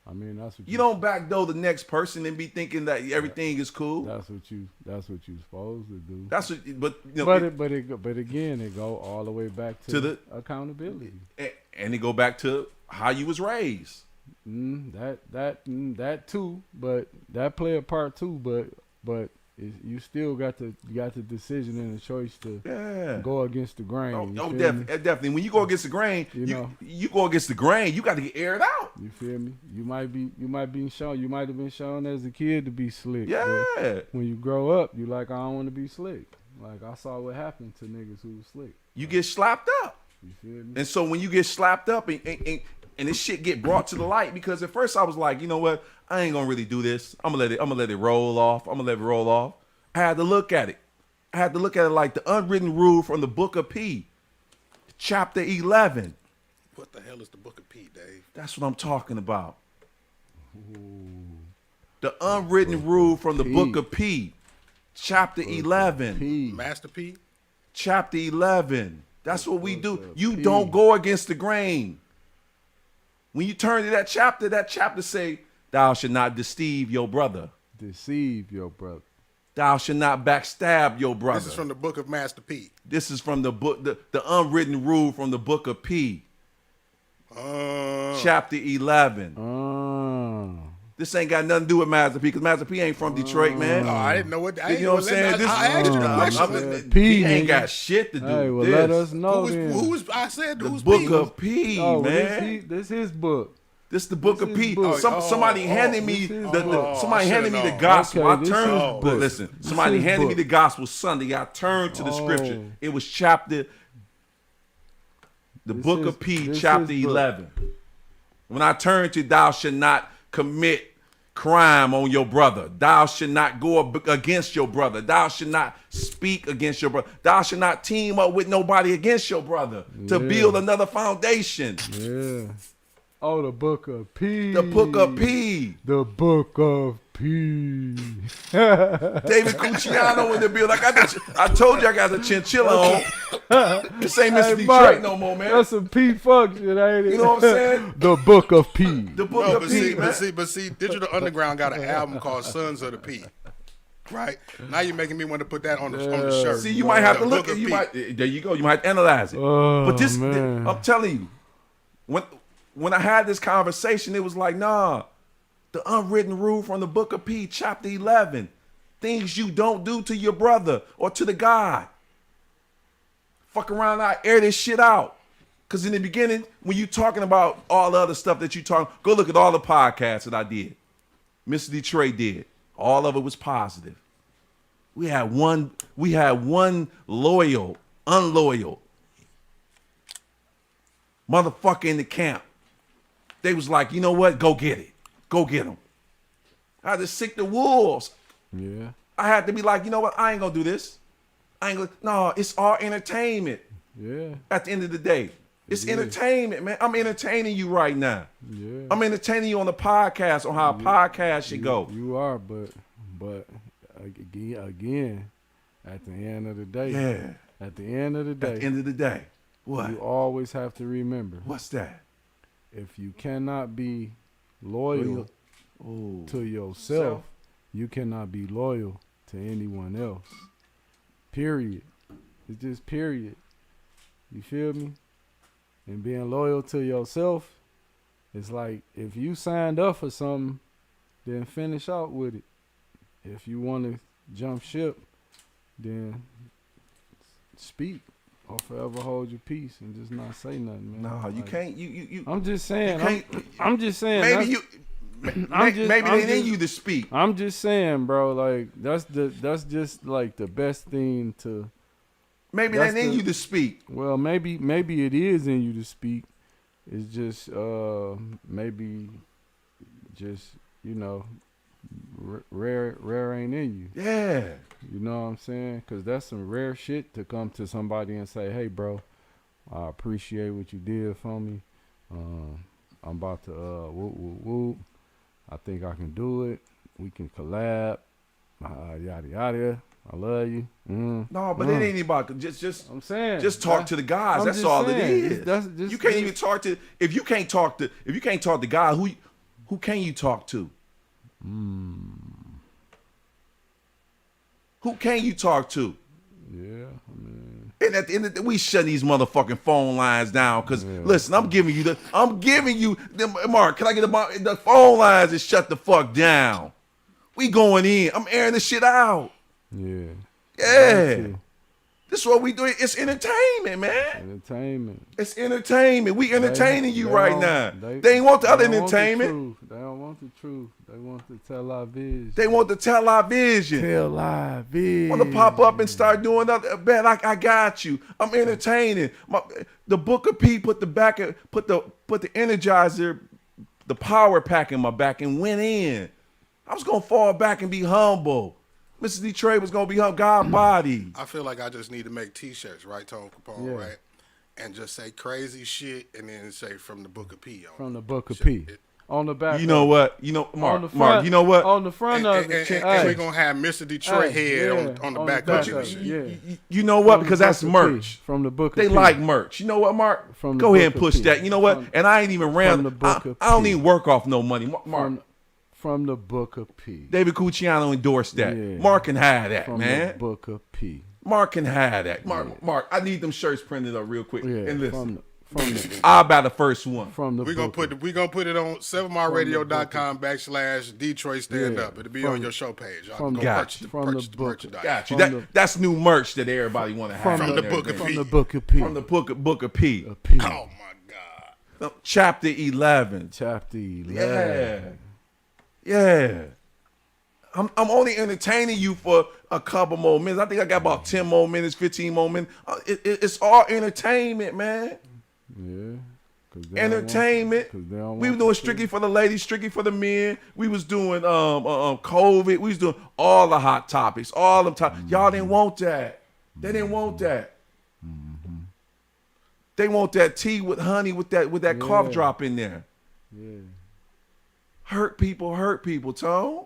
[SPEAKER 4] I mean, that's what
[SPEAKER 3] You don't backdoor the next person and be thinking that everything is cool.
[SPEAKER 4] That's what you supposed to do.
[SPEAKER 3] That's what. But you know,
[SPEAKER 4] But again, it go all the way back to
[SPEAKER 3] the
[SPEAKER 4] accountability.
[SPEAKER 3] and it go back to how you was raised.
[SPEAKER 4] That too, but that play a part too. But you still got the decision and the choice to go against the grain.
[SPEAKER 3] Definitely. When you go against the grain, you go against the grain. You got to get aired out.
[SPEAKER 4] You feel me? You might have been shown as a kid to be slick.
[SPEAKER 3] Yeah.
[SPEAKER 4] But when you grow up, you like, I don't want to be slick. Like I saw what happened to niggas who was slick.
[SPEAKER 3] You get slapped up.
[SPEAKER 4] You feel me?
[SPEAKER 3] And so when you get slapped up and this shit get brought to the light, because at first I was like, you know what? I ain't gonna really do this. I'm gonna let it roll off. I had to look at it. Like the unwritten rule from the Book of P, chapter 11.
[SPEAKER 5] What the hell is the Book of P, Dave?
[SPEAKER 3] That's what I'm talking about. The unwritten rule from the Book of P, chapter 11.
[SPEAKER 5] Master P?
[SPEAKER 3] Chapter 11. That's what we do. You don't go against the grain. When you turn to that chapter say, thou should not deceive your brother.
[SPEAKER 4] Deceive your brother.
[SPEAKER 3] Thou should not backstab your brother.
[SPEAKER 5] This is from the Book of Master P.
[SPEAKER 3] This is from the book, the unwritten rule from the Book of P. Chapter 11. This ain't got nothing to do with Master P, because Master P ain't from Detroit, man.
[SPEAKER 5] Oh, I didn't know what.
[SPEAKER 3] You know what I'm saying?
[SPEAKER 5] I asked you the question.
[SPEAKER 3] P ain't got shit to do
[SPEAKER 4] Hey, well,
[SPEAKER 3] with
[SPEAKER 4] let
[SPEAKER 3] this.
[SPEAKER 4] us know then.
[SPEAKER 5] I said
[SPEAKER 3] The
[SPEAKER 5] who's
[SPEAKER 3] Book
[SPEAKER 5] P?
[SPEAKER 3] of P,
[SPEAKER 4] Oh,
[SPEAKER 3] man.
[SPEAKER 4] This his book.
[SPEAKER 3] This the Book
[SPEAKER 4] This
[SPEAKER 3] of
[SPEAKER 4] his
[SPEAKER 3] P.
[SPEAKER 4] book.
[SPEAKER 3] Somebody handed me
[SPEAKER 4] this is
[SPEAKER 3] somebody
[SPEAKER 5] I
[SPEAKER 3] handed me
[SPEAKER 5] should've
[SPEAKER 3] the
[SPEAKER 5] known.
[SPEAKER 3] gospel.
[SPEAKER 4] Okay,
[SPEAKER 3] I
[SPEAKER 4] this
[SPEAKER 3] turned,
[SPEAKER 4] is
[SPEAKER 3] but
[SPEAKER 4] book.
[SPEAKER 3] listen,
[SPEAKER 4] This
[SPEAKER 3] somebody
[SPEAKER 4] is
[SPEAKER 3] handed me
[SPEAKER 4] book.
[SPEAKER 3] the gospel Sunday. I turned to the scripture. It was the
[SPEAKER 4] This
[SPEAKER 3] Book
[SPEAKER 4] is-
[SPEAKER 3] of P,
[SPEAKER 4] this
[SPEAKER 3] chapter
[SPEAKER 4] is book.
[SPEAKER 3] 11. When I turned to thou should not commit crime on your brother. Thou should not go against your brother. Thou should not speak against your brother. Thou should not team up with nobody against your brother to build another foundation.
[SPEAKER 4] Yeah. Oh, the Book of P.
[SPEAKER 3] The Book of P.
[SPEAKER 4] The Book of P.
[SPEAKER 3] David Cucciano in the building. I told you I got the chinchilla on. This ain't Mr.
[SPEAKER 4] Hey,
[SPEAKER 3] Detroit
[SPEAKER 4] Mark,
[SPEAKER 3] no more, man.
[SPEAKER 4] That's some P funk shit, ain't it?
[SPEAKER 3] You know what I'm saying?
[SPEAKER 4] The Book of P.
[SPEAKER 3] The Book
[SPEAKER 5] No,
[SPEAKER 3] of P, man.
[SPEAKER 5] but see, Digital Underground got an album called Sons of the P. Right? Now you're making me want to put that on the shirt.
[SPEAKER 3] See, you might have to
[SPEAKER 5] The
[SPEAKER 3] look
[SPEAKER 5] Book
[SPEAKER 3] at
[SPEAKER 5] of
[SPEAKER 3] you
[SPEAKER 5] P.
[SPEAKER 3] might there you go. You might analyze it.
[SPEAKER 4] Oh,
[SPEAKER 3] But this
[SPEAKER 4] man.
[SPEAKER 3] I'm telling you, when I had this conversation, it was like, nah, the unwritten rule from the Book of P, chapter 11. Things you don't do to your brother or to the God. Fuck around, I air this shit out. Because in the beginning, when you talking about all the other stuff that you talk, go look at all the podcasts that I did. Mr. Detroit did. All of it was positive. We had one unloyal motherfucker in the camp. They was like, you know what? Go get it. Go get him. I had to sick the wolves.
[SPEAKER 4] Yeah.
[SPEAKER 3] I had to be like, you know what? I ain't gonna do this. No, it's all entertainment.
[SPEAKER 4] Yeah.
[SPEAKER 3] At the end of the day, it's entertainment, man. I'm entertaining you right now.
[SPEAKER 4] Yeah.
[SPEAKER 3] I'm entertaining you on the podcast, on how a podcast should go.
[SPEAKER 4] You are, but again, at the end of the day.
[SPEAKER 3] Yeah.
[SPEAKER 4] At the end of the day.
[SPEAKER 3] At the end of the day. What?
[SPEAKER 4] You always have to remember.
[SPEAKER 3] What's that?
[SPEAKER 4] If you cannot be loyal to yourself, you cannot be loyal to anyone else. Period. It's just period. You feel me? And being loyal to yourself, it's like if you signed up for something, then finish out with it. If you want to jump ship, then speak or forever hold your peace and just not say nothing, man.
[SPEAKER 3] No, you can't. You.
[SPEAKER 4] I'm just saying.
[SPEAKER 3] You can't.
[SPEAKER 4] I'm just saying.
[SPEAKER 3] Maybe you. Maybe they need you to speak.
[SPEAKER 4] I'm just saying, bro. Like that's just like the best thing to
[SPEAKER 3] Maybe
[SPEAKER 4] That's
[SPEAKER 3] that ain't
[SPEAKER 4] the-
[SPEAKER 3] you to speak.
[SPEAKER 4] Well, maybe it is in you to speak. It's just maybe just rare ain't in you.
[SPEAKER 3] Yeah.
[SPEAKER 4] You know what I'm saying? Because that's some rare shit to come to somebody and say, hey, bro, I appreciate what you did for me. I'm about to whoop, whoop, whoop. I think I can do it. We can collab. Yada, yada. I love you.
[SPEAKER 3] No, but it ain't about just.
[SPEAKER 4] I'm saying.
[SPEAKER 3] Just talk to the guys.
[SPEAKER 4] I'm
[SPEAKER 3] That's
[SPEAKER 4] just
[SPEAKER 3] all
[SPEAKER 4] saying.
[SPEAKER 3] it is.
[SPEAKER 4] That's just,
[SPEAKER 3] you can't even talk to if you can't talk to God. Who can you talk to? Who can you talk to?
[SPEAKER 4] Yeah, I mean,
[SPEAKER 3] And at the end of the day, we shut these motherfucking phone lines down. Cause listen, I'm giving you Mark. Can I get the phone lines and shut the fuck down? We going in. I'm airing this shit out.
[SPEAKER 4] yeah.
[SPEAKER 3] Yeah. This is what we do. It's entertainment, man.
[SPEAKER 4] Entertainment.
[SPEAKER 3] It's entertainment. We entertaining you right now.
[SPEAKER 4] They
[SPEAKER 3] They ain't want the other
[SPEAKER 4] don't want
[SPEAKER 3] entertainment.
[SPEAKER 4] They don't want the truth. They want to tell our vision.
[SPEAKER 3] They want to tell our vision.
[SPEAKER 4] Tell our vision.
[SPEAKER 3] Want to pop up and start doing other. Man, I got you. I'm entertaining. The Book of P put the Energizer, the power pack in my back and went in. I was gonna fall back and be humble. Mrs. Detroit was gonna be her God body.
[SPEAKER 5] I feel like I just need to make T-shirts, right, Tone Capone,
[SPEAKER 4] Yeah.
[SPEAKER 5] right? And just say crazy shit, and then say from the Book of P.
[SPEAKER 4] From the Book of
[SPEAKER 5] Shit,
[SPEAKER 4] P. On the back.
[SPEAKER 3] You know
[SPEAKER 4] of-
[SPEAKER 3] what?
[SPEAKER 4] on the front,
[SPEAKER 3] Mark. You know what?
[SPEAKER 4] On the front of it.
[SPEAKER 5] And we're gonna have Mr. Detroit
[SPEAKER 4] Hey,
[SPEAKER 5] head
[SPEAKER 4] yeah,
[SPEAKER 5] on the back of
[SPEAKER 4] of
[SPEAKER 5] it.
[SPEAKER 4] it, yeah.
[SPEAKER 3] You know what?
[SPEAKER 4] From the
[SPEAKER 3] Because that's
[SPEAKER 4] Book of P.
[SPEAKER 3] merch.
[SPEAKER 4] From the Book of
[SPEAKER 3] They
[SPEAKER 4] P.
[SPEAKER 3] like merch. You know what, Mark?
[SPEAKER 4] From the
[SPEAKER 3] Go ahead and
[SPEAKER 4] Book of
[SPEAKER 3] push
[SPEAKER 4] P.
[SPEAKER 3] that. You know what?
[SPEAKER 4] From-
[SPEAKER 3] And I ain't even ran.
[SPEAKER 4] the Book of
[SPEAKER 3] I don't
[SPEAKER 4] P.
[SPEAKER 3] even work off no money. Mark.
[SPEAKER 4] From the Book of P.
[SPEAKER 3] David Cucciano endorsed that.
[SPEAKER 4] Yeah.
[SPEAKER 3] Mark can have that,
[SPEAKER 4] From
[SPEAKER 3] man.
[SPEAKER 4] the Book of P.
[SPEAKER 3] Mark can have that. Mark, I need them shirts printed up real quick.
[SPEAKER 4] Yeah.
[SPEAKER 3] And listen,
[SPEAKER 4] From the
[SPEAKER 3] I'll buy the first one.
[SPEAKER 4] from the
[SPEAKER 5] We're gonna
[SPEAKER 4] Book
[SPEAKER 5] put it on 7mileradio.com / Detroit Stand
[SPEAKER 4] Yeah.
[SPEAKER 5] Up. It'll be
[SPEAKER 4] From-
[SPEAKER 5] on your show page. Y'all
[SPEAKER 4] from
[SPEAKER 5] can
[SPEAKER 4] the-
[SPEAKER 5] go
[SPEAKER 3] Got
[SPEAKER 5] purchase
[SPEAKER 3] you.
[SPEAKER 5] the,
[SPEAKER 4] From the
[SPEAKER 5] purchase the
[SPEAKER 4] book.
[SPEAKER 5] merchandise.
[SPEAKER 3] Got you.
[SPEAKER 4] From
[SPEAKER 3] That's new merch that everybody want to have.
[SPEAKER 4] From
[SPEAKER 3] and
[SPEAKER 5] the Book of
[SPEAKER 3] everything.
[SPEAKER 5] P.
[SPEAKER 4] From the Book of P.
[SPEAKER 3] From the Book of P.
[SPEAKER 4] P.
[SPEAKER 5] Oh my God.
[SPEAKER 3] Chapter 11.
[SPEAKER 4] Chapter 11.
[SPEAKER 3] Yeah. I'm only entertaining you for a couple more minutes. I think I got about 10 more minutes, 15 more minutes. It's all entertainment, man.
[SPEAKER 4] Yeah. 'Cause they don't want-
[SPEAKER 3] Entertainment.
[SPEAKER 4] 'cause they don't
[SPEAKER 3] We was
[SPEAKER 4] want
[SPEAKER 3] doing
[SPEAKER 4] the
[SPEAKER 3] strictly
[SPEAKER 4] truth.
[SPEAKER 3] for the ladies, strictly for the men. We was doing COVID. We was doing all the hot topics, all the time. Y'all didn't want that. They didn't want that. They want that tea with honey with that cough
[SPEAKER 4] Yeah.
[SPEAKER 3] drop in there.
[SPEAKER 4] Yeah.
[SPEAKER 3] Hurt people, Tone.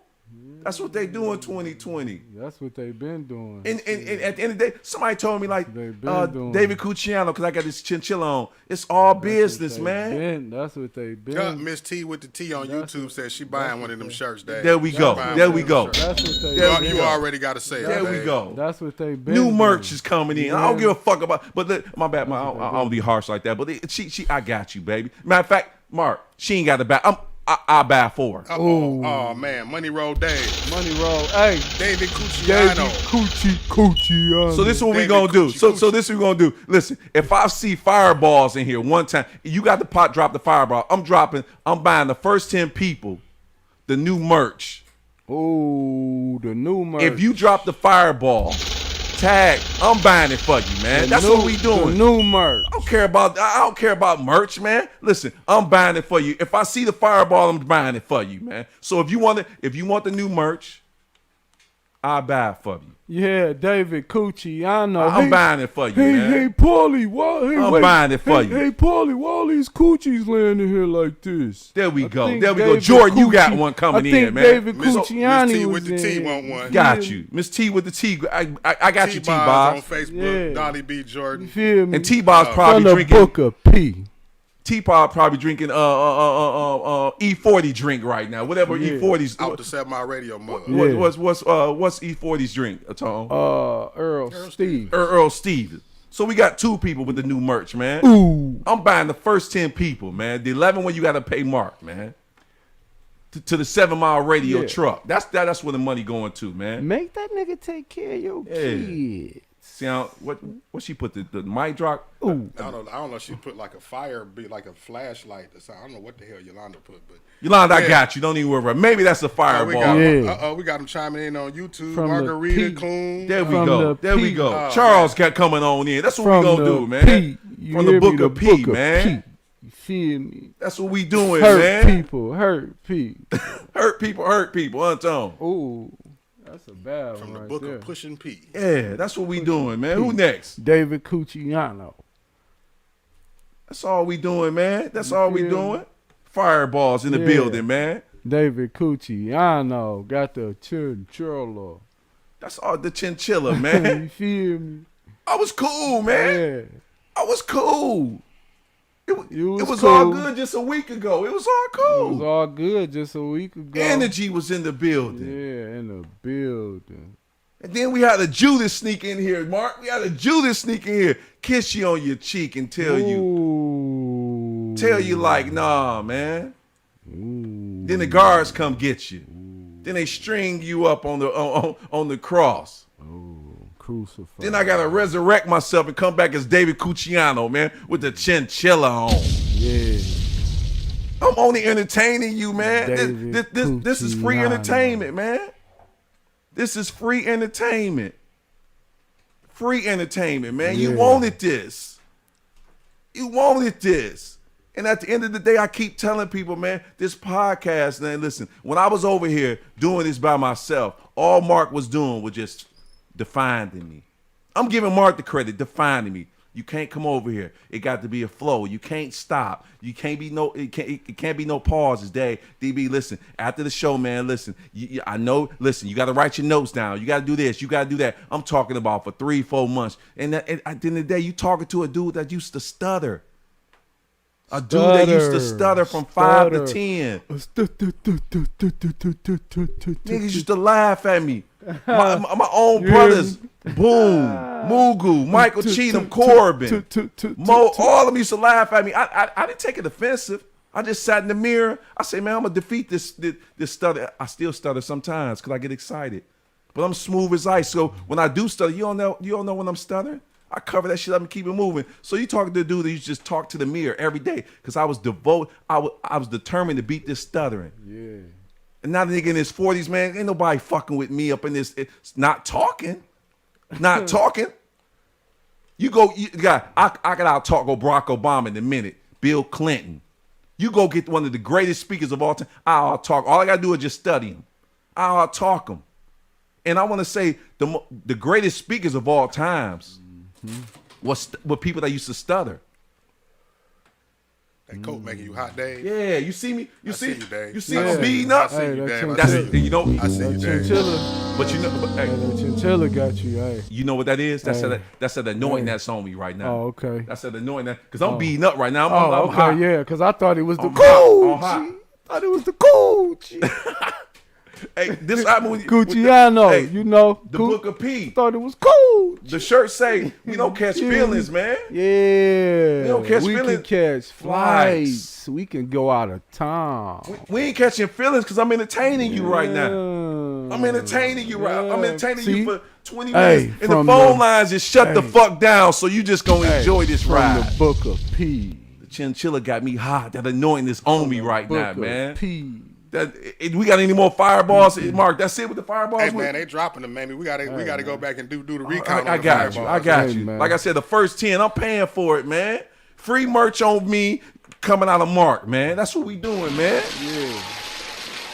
[SPEAKER 3] That's what they do in 2020.
[SPEAKER 4] That's what they've been doing.
[SPEAKER 3] And at the end of the day, somebody told me like
[SPEAKER 4] They've been doing.
[SPEAKER 3] David Cucciano, because I got this chinchilla on. It's all business,
[SPEAKER 4] They've
[SPEAKER 3] man.
[SPEAKER 4] been- that's what they've been.
[SPEAKER 5] Yeah, Miss T with the T on
[SPEAKER 4] That's
[SPEAKER 5] YouTube
[SPEAKER 4] what-
[SPEAKER 5] says she buying one of them shirts. Dave.
[SPEAKER 3] There we go.
[SPEAKER 5] Buying
[SPEAKER 3] There
[SPEAKER 5] one
[SPEAKER 3] we
[SPEAKER 5] of them
[SPEAKER 3] go.
[SPEAKER 5] shirts.
[SPEAKER 4] That's what they
[SPEAKER 3] There we
[SPEAKER 5] You
[SPEAKER 3] go.
[SPEAKER 5] already got to say
[SPEAKER 3] There
[SPEAKER 5] it.
[SPEAKER 3] we
[SPEAKER 5] Dave.
[SPEAKER 3] go.
[SPEAKER 4] That's what they've been.
[SPEAKER 3] New merch
[SPEAKER 4] doing.
[SPEAKER 3] is coming in. I don't give a fuck about. But my bad. I don't be harsh like that. But I got you, baby. Matter of fact, Mark, she ain't got the back. I buy for her.
[SPEAKER 5] Oh man, Money Roll Dave,
[SPEAKER 4] Money roll. Hey.
[SPEAKER 5] David
[SPEAKER 4] David
[SPEAKER 5] Cucciano.
[SPEAKER 4] Coochie.
[SPEAKER 3] So this is what we
[SPEAKER 5] David
[SPEAKER 3] gonna do.
[SPEAKER 5] Coochie.
[SPEAKER 3] So this is what we gonna do. Listen, if I see fireballs in here one time, you got the drop the fireball. I'm buying the first 10 people the new merch.
[SPEAKER 4] Oh, the new merch.
[SPEAKER 3] If you drop the fireball, tag, I'm buying it for you, man. That's what we
[SPEAKER 4] The
[SPEAKER 3] doing.
[SPEAKER 4] new merch.
[SPEAKER 3] I don't care about merch, man. Listen, I'm buying it for you. If I see the fireball, I'm buying it for you, man. So if you want the new merch, I'll buy it for you.
[SPEAKER 4] Yeah, David Coochie. I know.
[SPEAKER 3] I'm buying it for you,
[SPEAKER 4] Hey,
[SPEAKER 3] man.
[SPEAKER 4] hey, Paulie. Hey,
[SPEAKER 3] I'm
[SPEAKER 4] wait.
[SPEAKER 3] buying it for
[SPEAKER 4] Hey,
[SPEAKER 3] you.
[SPEAKER 4] Hey, Paulie. Why all these coochies laying in here like this?
[SPEAKER 3] There we
[SPEAKER 4] I
[SPEAKER 3] go.
[SPEAKER 4] think
[SPEAKER 3] There we go.
[SPEAKER 4] David
[SPEAKER 3] Jordan, you got
[SPEAKER 4] Coochie-
[SPEAKER 3] one coming
[SPEAKER 4] I think
[SPEAKER 3] in, man.
[SPEAKER 4] David
[SPEAKER 5] Miss
[SPEAKER 4] Cucciani
[SPEAKER 5] T
[SPEAKER 4] was
[SPEAKER 5] with the T
[SPEAKER 4] in.
[SPEAKER 5] want one.
[SPEAKER 3] Got you. Miss T with the T. I got you,
[SPEAKER 5] T-Boz on
[SPEAKER 3] T-Boz.
[SPEAKER 5] Facebook,
[SPEAKER 4] Yeah.
[SPEAKER 5] Donnie B.
[SPEAKER 4] You
[SPEAKER 5] Jordan.
[SPEAKER 4] feel me?
[SPEAKER 3] And T-Boz
[SPEAKER 4] From
[SPEAKER 3] probably
[SPEAKER 4] the
[SPEAKER 3] drinking.
[SPEAKER 4] Book of P.
[SPEAKER 3] T-Boz probably drinking E40 drink right now. Whatever
[SPEAKER 4] Yeah.
[SPEAKER 3] E40's.
[SPEAKER 5] Out the 7 Mile Radio mug.
[SPEAKER 4] Yeah.
[SPEAKER 3] What's E40's drink, Tom?
[SPEAKER 4] Earl Steve.
[SPEAKER 3] Earl Stevens. So we got 2 people with the new merch, man.
[SPEAKER 4] Ooh.
[SPEAKER 3] I'm buying the first 10 people, man. The 11 one you got to pay Mark, man. To the 7 Mile Radio
[SPEAKER 4] Yeah.
[SPEAKER 3] truck. That's where the money going to, man.
[SPEAKER 4] Make that nigga take care of your
[SPEAKER 3] Yeah.
[SPEAKER 4] kids.
[SPEAKER 3] See how what she put the mic drop?
[SPEAKER 4] Ooh.
[SPEAKER 5] I don't know. She put like a fire, be like a flashlight. Or something. I don't know what the hell Yolanda put, but
[SPEAKER 3] Yolanda, I
[SPEAKER 5] Yeah.
[SPEAKER 3] got you. Don't even worry about it. Maybe that's a fireball.
[SPEAKER 5] We got them chiming in on YouTube.
[SPEAKER 4] From the
[SPEAKER 5] Margarita
[SPEAKER 4] P.
[SPEAKER 5] Coon.
[SPEAKER 3] There we
[SPEAKER 4] From
[SPEAKER 3] go.
[SPEAKER 4] the
[SPEAKER 3] There we
[SPEAKER 4] P.
[SPEAKER 3] go.
[SPEAKER 5] Oh,
[SPEAKER 3] Charles got coming on in. That's what we
[SPEAKER 4] From
[SPEAKER 3] gonna
[SPEAKER 4] the
[SPEAKER 3] do, man.
[SPEAKER 4] P. You
[SPEAKER 3] From the
[SPEAKER 4] hear me?
[SPEAKER 3] book of P, man.
[SPEAKER 4] P. You feel me?
[SPEAKER 3] That's what we doing,
[SPEAKER 4] Hurt
[SPEAKER 3] man.
[SPEAKER 4] people. Hurt people.
[SPEAKER 3] Hurt people, Untone.
[SPEAKER 4] Ooh. That's a bad
[SPEAKER 5] From
[SPEAKER 4] one
[SPEAKER 5] the
[SPEAKER 4] right
[SPEAKER 5] book
[SPEAKER 4] there.
[SPEAKER 5] of Pushing P.
[SPEAKER 3] Yeah, that's what we doing, man. Who next?
[SPEAKER 4] David Cucciano.
[SPEAKER 3] That's all we doing, man. That's all we
[SPEAKER 4] feel me?
[SPEAKER 3] doing. Fireballs in the
[SPEAKER 4] Yeah.
[SPEAKER 3] building, man.
[SPEAKER 4] David Cucciano got the chinchilla.
[SPEAKER 3] That's all the chinchilla, man.
[SPEAKER 4] You feel me?
[SPEAKER 3] I was cool, man.
[SPEAKER 4] Yeah.
[SPEAKER 3] I was cool.
[SPEAKER 4] You
[SPEAKER 3] It was
[SPEAKER 4] cool.
[SPEAKER 3] all good just a week ago. It was all
[SPEAKER 4] It
[SPEAKER 3] cool.
[SPEAKER 4] was all good just a week ago.
[SPEAKER 3] Energy was in the building.
[SPEAKER 4] Yeah, in the building.
[SPEAKER 3] And then we had a Judas sneak in here, Mark. We had a Judas sneak in here, kiss you on your cheek and tell you like, nah, man.
[SPEAKER 4] Ooh.
[SPEAKER 3] Then the guards come get you. Then they string you up on the cross.
[SPEAKER 4] Crucified.
[SPEAKER 3] Then I gotta resurrect myself and come back as David Cucciano, man, with the chinchilla on.
[SPEAKER 4] Yeah.
[SPEAKER 3] I'm only entertaining you, man.
[SPEAKER 4] David
[SPEAKER 3] This is free
[SPEAKER 4] Cucciano.
[SPEAKER 3] entertainment, man. This is free entertainment. Free entertainment, man. You
[SPEAKER 4] Yeah.
[SPEAKER 3] wanted this. You wanted this. And at the end of the day, I keep telling people, man, this podcast, man, listen, when I was over here doing this by myself, all Mark was doing was just defining me. I'm giving Mark the credit, defining me. You can't come over here. It got to be a flow. You can't stop. You can't be no. It can't be no pauses. DB, listen. After the show, man, listen. I know. Listen. You got to write your notes down. You got to do this. You got to do that. I'm talking about for 3-4 months. And at the end of the day, you talking to a dude that used to stutter. A dude that used to stutter from 5 to 10. Niggas used to laugh at me. My own brothers, Boom, Mugu, Michael Cheatham, Corbin, Mo, all of them used to laugh at me. I didn't take it offensive. I just sat in the mirror. I say, man, I'm gonna defeat this stutter. I still stutter sometimes because I get excited, but I'm smooth as ice. So when I do stutter, you don't know when I'm stuttering. I cover that shit up and keep it moving. So you talking to a dude that you just talk to the mirror every day because I was devoted. I was determined to beat this stuttering.
[SPEAKER 4] Yeah.
[SPEAKER 3] And now the nigga in his 40s, man, ain't nobody fucking with me up in this. It's not talking. Not talking. You got, I got out talk Barack Obama in a minute. Bill Clinton. You go get one of the greatest speakers of all time. I'll talk. All I got to do is just study him. I'll talk him. And I want to say the greatest speakers of all times were people that used to stutter.
[SPEAKER 5] That coat making you hot, Dave.
[SPEAKER 3] Yeah, you see me? You see
[SPEAKER 5] you, Dave.
[SPEAKER 3] You see
[SPEAKER 4] Yeah.
[SPEAKER 3] me beating up?
[SPEAKER 5] I see you,
[SPEAKER 4] that
[SPEAKER 5] Dave.
[SPEAKER 3] That's
[SPEAKER 4] chinchilla.
[SPEAKER 3] you know.
[SPEAKER 5] I see you,
[SPEAKER 4] That
[SPEAKER 5] Dave.
[SPEAKER 4] chinchilla.
[SPEAKER 3] But you know. But, hey,
[SPEAKER 4] That chinchilla got you, hey.
[SPEAKER 3] you know what that is? That's
[SPEAKER 4] Hey.
[SPEAKER 3] that's that anointing
[SPEAKER 4] Hey.
[SPEAKER 3] that's on me right now.
[SPEAKER 4] Oh, okay.
[SPEAKER 3] That's that anointing that because I'm beating up right now. I'm
[SPEAKER 4] Oh,
[SPEAKER 3] hot.
[SPEAKER 4] okay, yeah, because I thought it was the
[SPEAKER 3] I'm hot. I'm hot.
[SPEAKER 4] Gucci. Thought it was the Gucci.
[SPEAKER 3] Hey, this album with
[SPEAKER 4] Gucciano,
[SPEAKER 3] hey,
[SPEAKER 4] you know.
[SPEAKER 3] the Book of P.
[SPEAKER 4] Thought it was Gucci.
[SPEAKER 3] The shirt say we don't catch feelings, man.
[SPEAKER 4] Yeah.
[SPEAKER 3] We don't catch
[SPEAKER 4] we
[SPEAKER 3] feelings.
[SPEAKER 4] can catch flights. We can go out of town.
[SPEAKER 3] We ain't catching feelings because I'm entertaining you right now.
[SPEAKER 4] Yeah.
[SPEAKER 3] I'm entertaining you right. I'm entertaining
[SPEAKER 4] See?
[SPEAKER 3] you for 20
[SPEAKER 4] Hey,
[SPEAKER 3] minutes, and the
[SPEAKER 4] from
[SPEAKER 3] phone
[SPEAKER 4] the-
[SPEAKER 3] lines just shut the
[SPEAKER 4] hey.
[SPEAKER 3] fuck down. So you just gonna
[SPEAKER 4] Hey,
[SPEAKER 3] enjoy this
[SPEAKER 4] from
[SPEAKER 3] ride.
[SPEAKER 4] the Book of P.
[SPEAKER 3] The chinchilla got me hot. That anointing is on me right
[SPEAKER 4] Book
[SPEAKER 3] now,
[SPEAKER 4] of
[SPEAKER 3] man.
[SPEAKER 4] P.
[SPEAKER 3] We got any more fireballs, Mark? That's it with the fireballs.
[SPEAKER 5] Hey man, they dropping them, man. We gotta go back and do the recount.
[SPEAKER 3] I
[SPEAKER 5] on the
[SPEAKER 3] got you.
[SPEAKER 5] fireballs.
[SPEAKER 3] I got
[SPEAKER 4] Hey,
[SPEAKER 3] you.
[SPEAKER 4] man.
[SPEAKER 3] Like I said, the first 10, I'm paying for it, man. Free merch on me coming out of Mark, man. That's what we doing, man.
[SPEAKER 4] Yeah.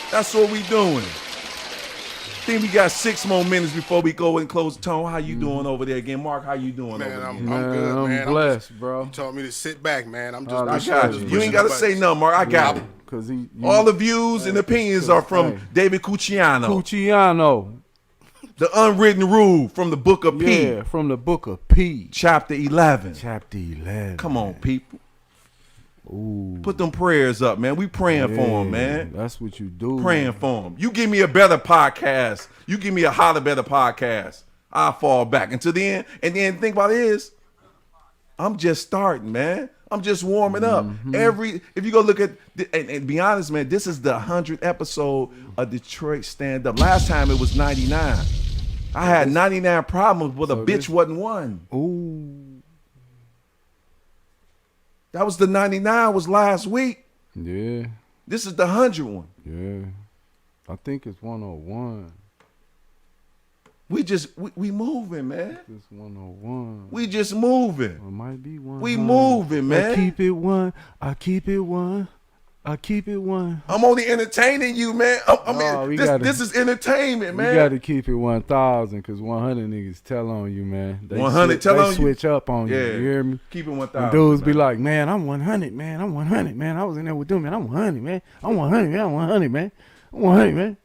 [SPEAKER 3] That's what we doing. I think we got 6 more minutes before we go and close the tone. How you doing over there again, Mark? How you doing
[SPEAKER 5] Man,
[SPEAKER 3] over there?
[SPEAKER 5] I'm
[SPEAKER 4] Man,
[SPEAKER 5] good,
[SPEAKER 4] I'm
[SPEAKER 5] man.
[SPEAKER 4] blessed, bro.
[SPEAKER 5] You told me to sit back, man. I'm just.
[SPEAKER 4] I
[SPEAKER 3] I
[SPEAKER 5] pushing-
[SPEAKER 3] got
[SPEAKER 5] I'm
[SPEAKER 3] you.
[SPEAKER 5] just
[SPEAKER 3] You
[SPEAKER 5] pushing
[SPEAKER 3] ain't got to
[SPEAKER 5] the
[SPEAKER 3] say
[SPEAKER 5] buttons.
[SPEAKER 3] nothing, Mark. I got it.
[SPEAKER 4] Cause you
[SPEAKER 3] All the views and opinions are from
[SPEAKER 4] Hey.
[SPEAKER 3] David Cucciano.
[SPEAKER 4] Cucciano.
[SPEAKER 3] The Unwritten Rule from the Book of P,
[SPEAKER 4] Yeah, from the Book of P.
[SPEAKER 3] Chapter 11.
[SPEAKER 4] Chapter 11.
[SPEAKER 3] Come on, people.
[SPEAKER 4] Ooh.
[SPEAKER 3] Put them prayers up, man. We praying for them, man.
[SPEAKER 4] That's what you do.
[SPEAKER 3] Praying for them. You give me a better podcast. You give me a hotter, better podcast. I'll fall back. Until then, and then the thing about it is, I'm just starting, man. I'm just warming up. If you go look at, and be honest, man, this is the 100th episode of Detroit Stand Up. Last time it was 99. I had 99 problems, but a
[SPEAKER 4] So
[SPEAKER 3] bitch
[SPEAKER 4] this-
[SPEAKER 3] wasn't one.
[SPEAKER 4] Ooh.
[SPEAKER 3] That was the 99 was last week.
[SPEAKER 4] Yeah.
[SPEAKER 3] This is the 100 one.
[SPEAKER 4] Yeah. I think it's 101.
[SPEAKER 3] We moving, man.
[SPEAKER 4] It's 101.
[SPEAKER 3] We just moving.
[SPEAKER 4] It might be 100.
[SPEAKER 3] We moving, man.
[SPEAKER 4] I keep it one. I keep it one. I keep it one.
[SPEAKER 3] I'm only entertaining you, man. This is entertainment, man.
[SPEAKER 4] You got to keep it 1,000 because 100 niggas tell on you, man. They
[SPEAKER 3] 100 tell on you?
[SPEAKER 4] switch up on you.
[SPEAKER 3] Yeah.
[SPEAKER 4] You hear me?
[SPEAKER 3] Keep it 1,000.
[SPEAKER 4] And dudes be
[SPEAKER 3] man.
[SPEAKER 4] like, man, I'm 100, man. I'm 100, man. I was in there with them, man. I'm 100, man. I'm 100, man. I'm 100, man. I'm 100, man.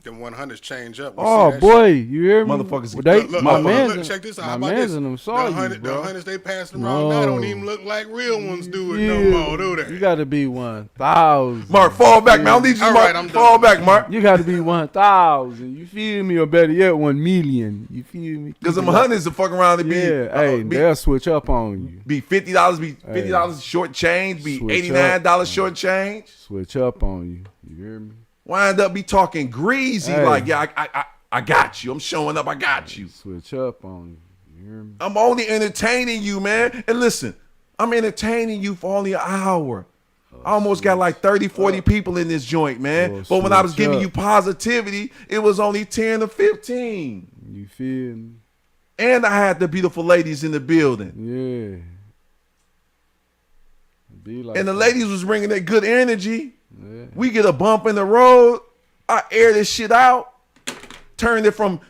[SPEAKER 5] Them 100s change up. We
[SPEAKER 4] Oh
[SPEAKER 5] see that
[SPEAKER 4] boy, you hear me?
[SPEAKER 3] Motherfuckers-
[SPEAKER 4] Well, they,
[SPEAKER 5] Look,
[SPEAKER 4] my
[SPEAKER 5] look,
[SPEAKER 4] man,
[SPEAKER 5] look, check this out. How
[SPEAKER 4] my
[SPEAKER 5] about
[SPEAKER 4] man's
[SPEAKER 5] this?
[SPEAKER 4] and them saw you,
[SPEAKER 5] the
[SPEAKER 4] bro.
[SPEAKER 5] 100s they passing around now don't even look like real ones do it no more, do they?
[SPEAKER 4] You got to be 1,000.
[SPEAKER 3] Mark, fall back, man. I don't need you,
[SPEAKER 5] All
[SPEAKER 3] Mark.
[SPEAKER 5] right, I'm
[SPEAKER 3] fall
[SPEAKER 5] done.
[SPEAKER 3] back, Mark.
[SPEAKER 4] You got to be 1,000. You feel me? Or better yet, 1,000,000. You feel me?
[SPEAKER 3] Because them 100s to fuck around and be,
[SPEAKER 4] Yeah, hey, they'll switch up on you.
[SPEAKER 3] be $50, be $50 short change, be
[SPEAKER 4] Switch
[SPEAKER 3] $89 short change.
[SPEAKER 4] Switch up on you. You hear me?
[SPEAKER 3] Wind up be talking greasy
[SPEAKER 4] Hey.
[SPEAKER 3] like, yeah, I got you. I'm showing up. I got you.
[SPEAKER 4] Switch up on you. You hear me?
[SPEAKER 3] I'm only entertaining you, man. And listen, I'm entertaining you for only an hour. I almost got like 30, 40 people in this joint, man. But when I was
[SPEAKER 4] switch
[SPEAKER 3] giving
[SPEAKER 4] up.
[SPEAKER 3] you positivity, it was only 10 or 15.
[SPEAKER 4] You feel me?
[SPEAKER 3] And I had the beautiful ladies in the building.
[SPEAKER 4] Yeah. Be like
[SPEAKER 3] And the
[SPEAKER 4] that.
[SPEAKER 3] ladies was bringing that good energy.
[SPEAKER 4] Yeah.
[SPEAKER 3] We get a bump in the road. I air this shit out. Turned it from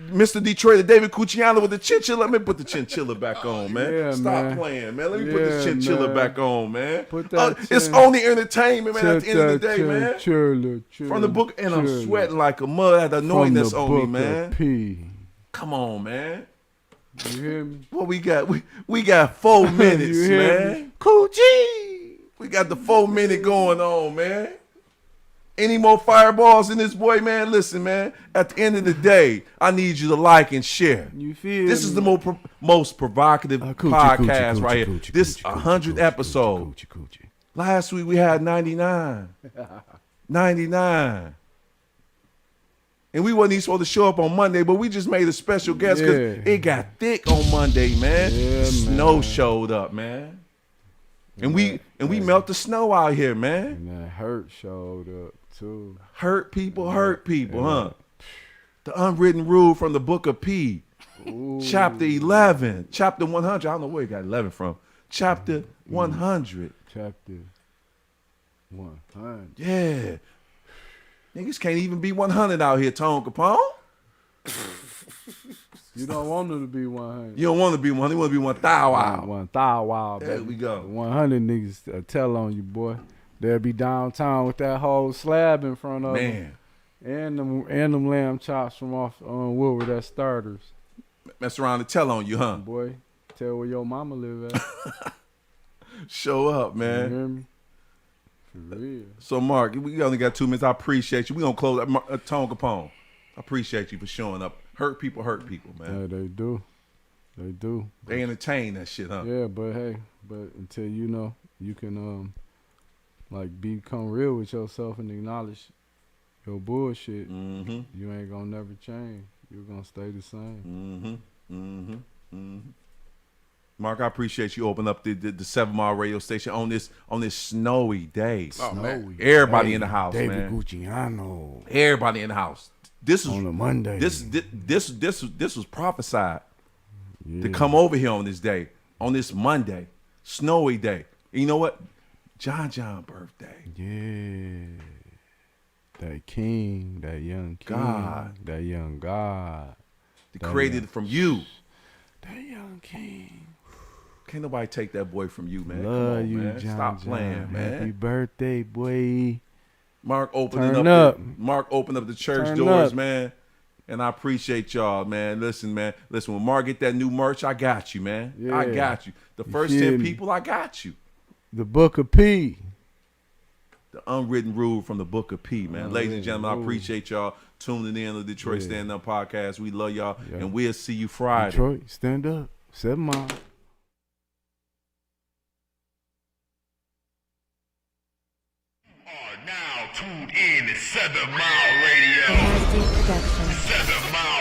[SPEAKER 3] Mr. Detroit to David Cucciano with the chinchilla. Let me put the chinchilla back on, man.
[SPEAKER 4] Yeah,
[SPEAKER 3] Stop
[SPEAKER 4] man.
[SPEAKER 3] playing, man. Let me put this
[SPEAKER 4] Yeah,
[SPEAKER 3] chinchilla
[SPEAKER 4] man.
[SPEAKER 3] back on, man.
[SPEAKER 4] Put that
[SPEAKER 3] It's
[SPEAKER 4] chin-
[SPEAKER 3] only entertainment, man, at the end of the day, man.
[SPEAKER 4] Chinchilla,
[SPEAKER 3] From the book, and I'm sweating like a mud. I had the anointness on me, man.
[SPEAKER 4] P.
[SPEAKER 3] Come on, man.
[SPEAKER 4] You hear me?
[SPEAKER 3] What we got? We got 4 minutes,
[SPEAKER 4] You hear
[SPEAKER 3] man.
[SPEAKER 4] me? Coochie.
[SPEAKER 3] We got the 4 minute going on, man. Any more fireballs in this boy, man? Listen, man. At the end of the day, I need you to like and share.
[SPEAKER 4] You feel
[SPEAKER 3] This
[SPEAKER 4] me?
[SPEAKER 3] is the most provocative
[SPEAKER 4] Coochie,
[SPEAKER 3] podcast
[SPEAKER 4] coochie,
[SPEAKER 3] right here.
[SPEAKER 4] coochie,
[SPEAKER 3] This
[SPEAKER 4] coochie,
[SPEAKER 3] 100th
[SPEAKER 4] coochie,
[SPEAKER 3] episode.
[SPEAKER 4] Coochie.
[SPEAKER 3] Last week we had 99. 99. And we wasn't even supposed to show up on Monday, but we just made a special guest because
[SPEAKER 4] Yeah.
[SPEAKER 3] it got thick on Monday, man.
[SPEAKER 4] Yeah,
[SPEAKER 3] Snow
[SPEAKER 4] man.
[SPEAKER 3] showed up, man. And we melt the snow out here, man.
[SPEAKER 4] And that hurt showed up too.
[SPEAKER 3] Hurt people, huh? The unwritten rule from the book of P.
[SPEAKER 4] Ooh.
[SPEAKER 3] Chapter 11. Chapter 100. I don't know where you got 11 from. Chapter 100.
[SPEAKER 4] Chapter 100.
[SPEAKER 3] Yeah. Niggas can't even be 100 out here, Tone Capone.
[SPEAKER 4] You don't want them to be 100.
[SPEAKER 3] You don't want to be 100. You want to be 1,000.
[SPEAKER 4] 1,000,
[SPEAKER 3] There
[SPEAKER 4] baby.
[SPEAKER 3] we go.
[SPEAKER 4] 100 niggas tell on you, boy. They'll be downtown with that whole slab in front of them.
[SPEAKER 3] Man.
[SPEAKER 4] And them lamb chops from off Woodward, that starters.
[SPEAKER 3] Mess around and tell on you, huh?
[SPEAKER 4] Boy, tell where your mama live at.
[SPEAKER 3] Show up,
[SPEAKER 4] You
[SPEAKER 3] man.
[SPEAKER 4] hear me? For real.
[SPEAKER 3] So, Mark, we only got 2 minutes. I appreciate you. We going to close Tone Capone. I appreciate you for showing up. Hurt people, man.
[SPEAKER 4] Yeah, they do. They do.
[SPEAKER 3] They entertain that shit, huh?
[SPEAKER 4] Yeah, but hey, until you know, you can become real with yourself and acknowledge your bullshit,
[SPEAKER 3] Mm-hmm.
[SPEAKER 4] you ain't gonna never change. You're gonna stay the same.
[SPEAKER 3] Mark, I appreciate you opening up the 7 Mile radio station on this snowy day.
[SPEAKER 5] Oh, man.
[SPEAKER 4] Snowy.
[SPEAKER 3] Everybody in the house,
[SPEAKER 4] David
[SPEAKER 3] man.
[SPEAKER 4] Gucciano
[SPEAKER 3] Everybody in the house. This is
[SPEAKER 4] on a Monday.
[SPEAKER 3] this was prophesied
[SPEAKER 4] yeah.
[SPEAKER 3] to come over here on this day, on this Monday, snowy day. And you know what? John birthday.
[SPEAKER 4] Yeah. That king, that young king,
[SPEAKER 3] God.
[SPEAKER 4] that young God,
[SPEAKER 3] They created it from you.
[SPEAKER 4] that young king.
[SPEAKER 3] Can't nobody take that boy from you, man.
[SPEAKER 4] Love
[SPEAKER 3] Come on,
[SPEAKER 4] you,
[SPEAKER 3] man.
[SPEAKER 4] John.
[SPEAKER 3] Stop playing,
[SPEAKER 4] Happy
[SPEAKER 3] man.
[SPEAKER 4] birthday, boy.
[SPEAKER 3] Mark opening
[SPEAKER 4] Turn
[SPEAKER 3] up.
[SPEAKER 4] up.
[SPEAKER 3] Mark opened up the church
[SPEAKER 4] Turn
[SPEAKER 3] doors,
[SPEAKER 4] up.
[SPEAKER 3] man. And I appreciate y'all, man. Listen, man. Listen, when Mark get that new merch, I got you, man.
[SPEAKER 4] Yeah.
[SPEAKER 3] I got you. The first
[SPEAKER 4] feel
[SPEAKER 3] 10
[SPEAKER 4] me?
[SPEAKER 3] people, I got you.
[SPEAKER 4] The Book of P.
[SPEAKER 3] The unwritten rule from the book of P, man. Ladies and gentlemen, I
[SPEAKER 4] rule.
[SPEAKER 3] appreciate y'all tuning in to the Detroit
[SPEAKER 4] Yeah.
[SPEAKER 3] Stand Up Podcast. We love y'all,
[SPEAKER 4] Yeah.
[SPEAKER 3] and we'll see you Friday.
[SPEAKER 4] Detroit, stand up. 7 Mile.
[SPEAKER 2] Are now tuned in to 7 Mile Radio.
[SPEAKER 1] Production.
[SPEAKER 2] 7 Mile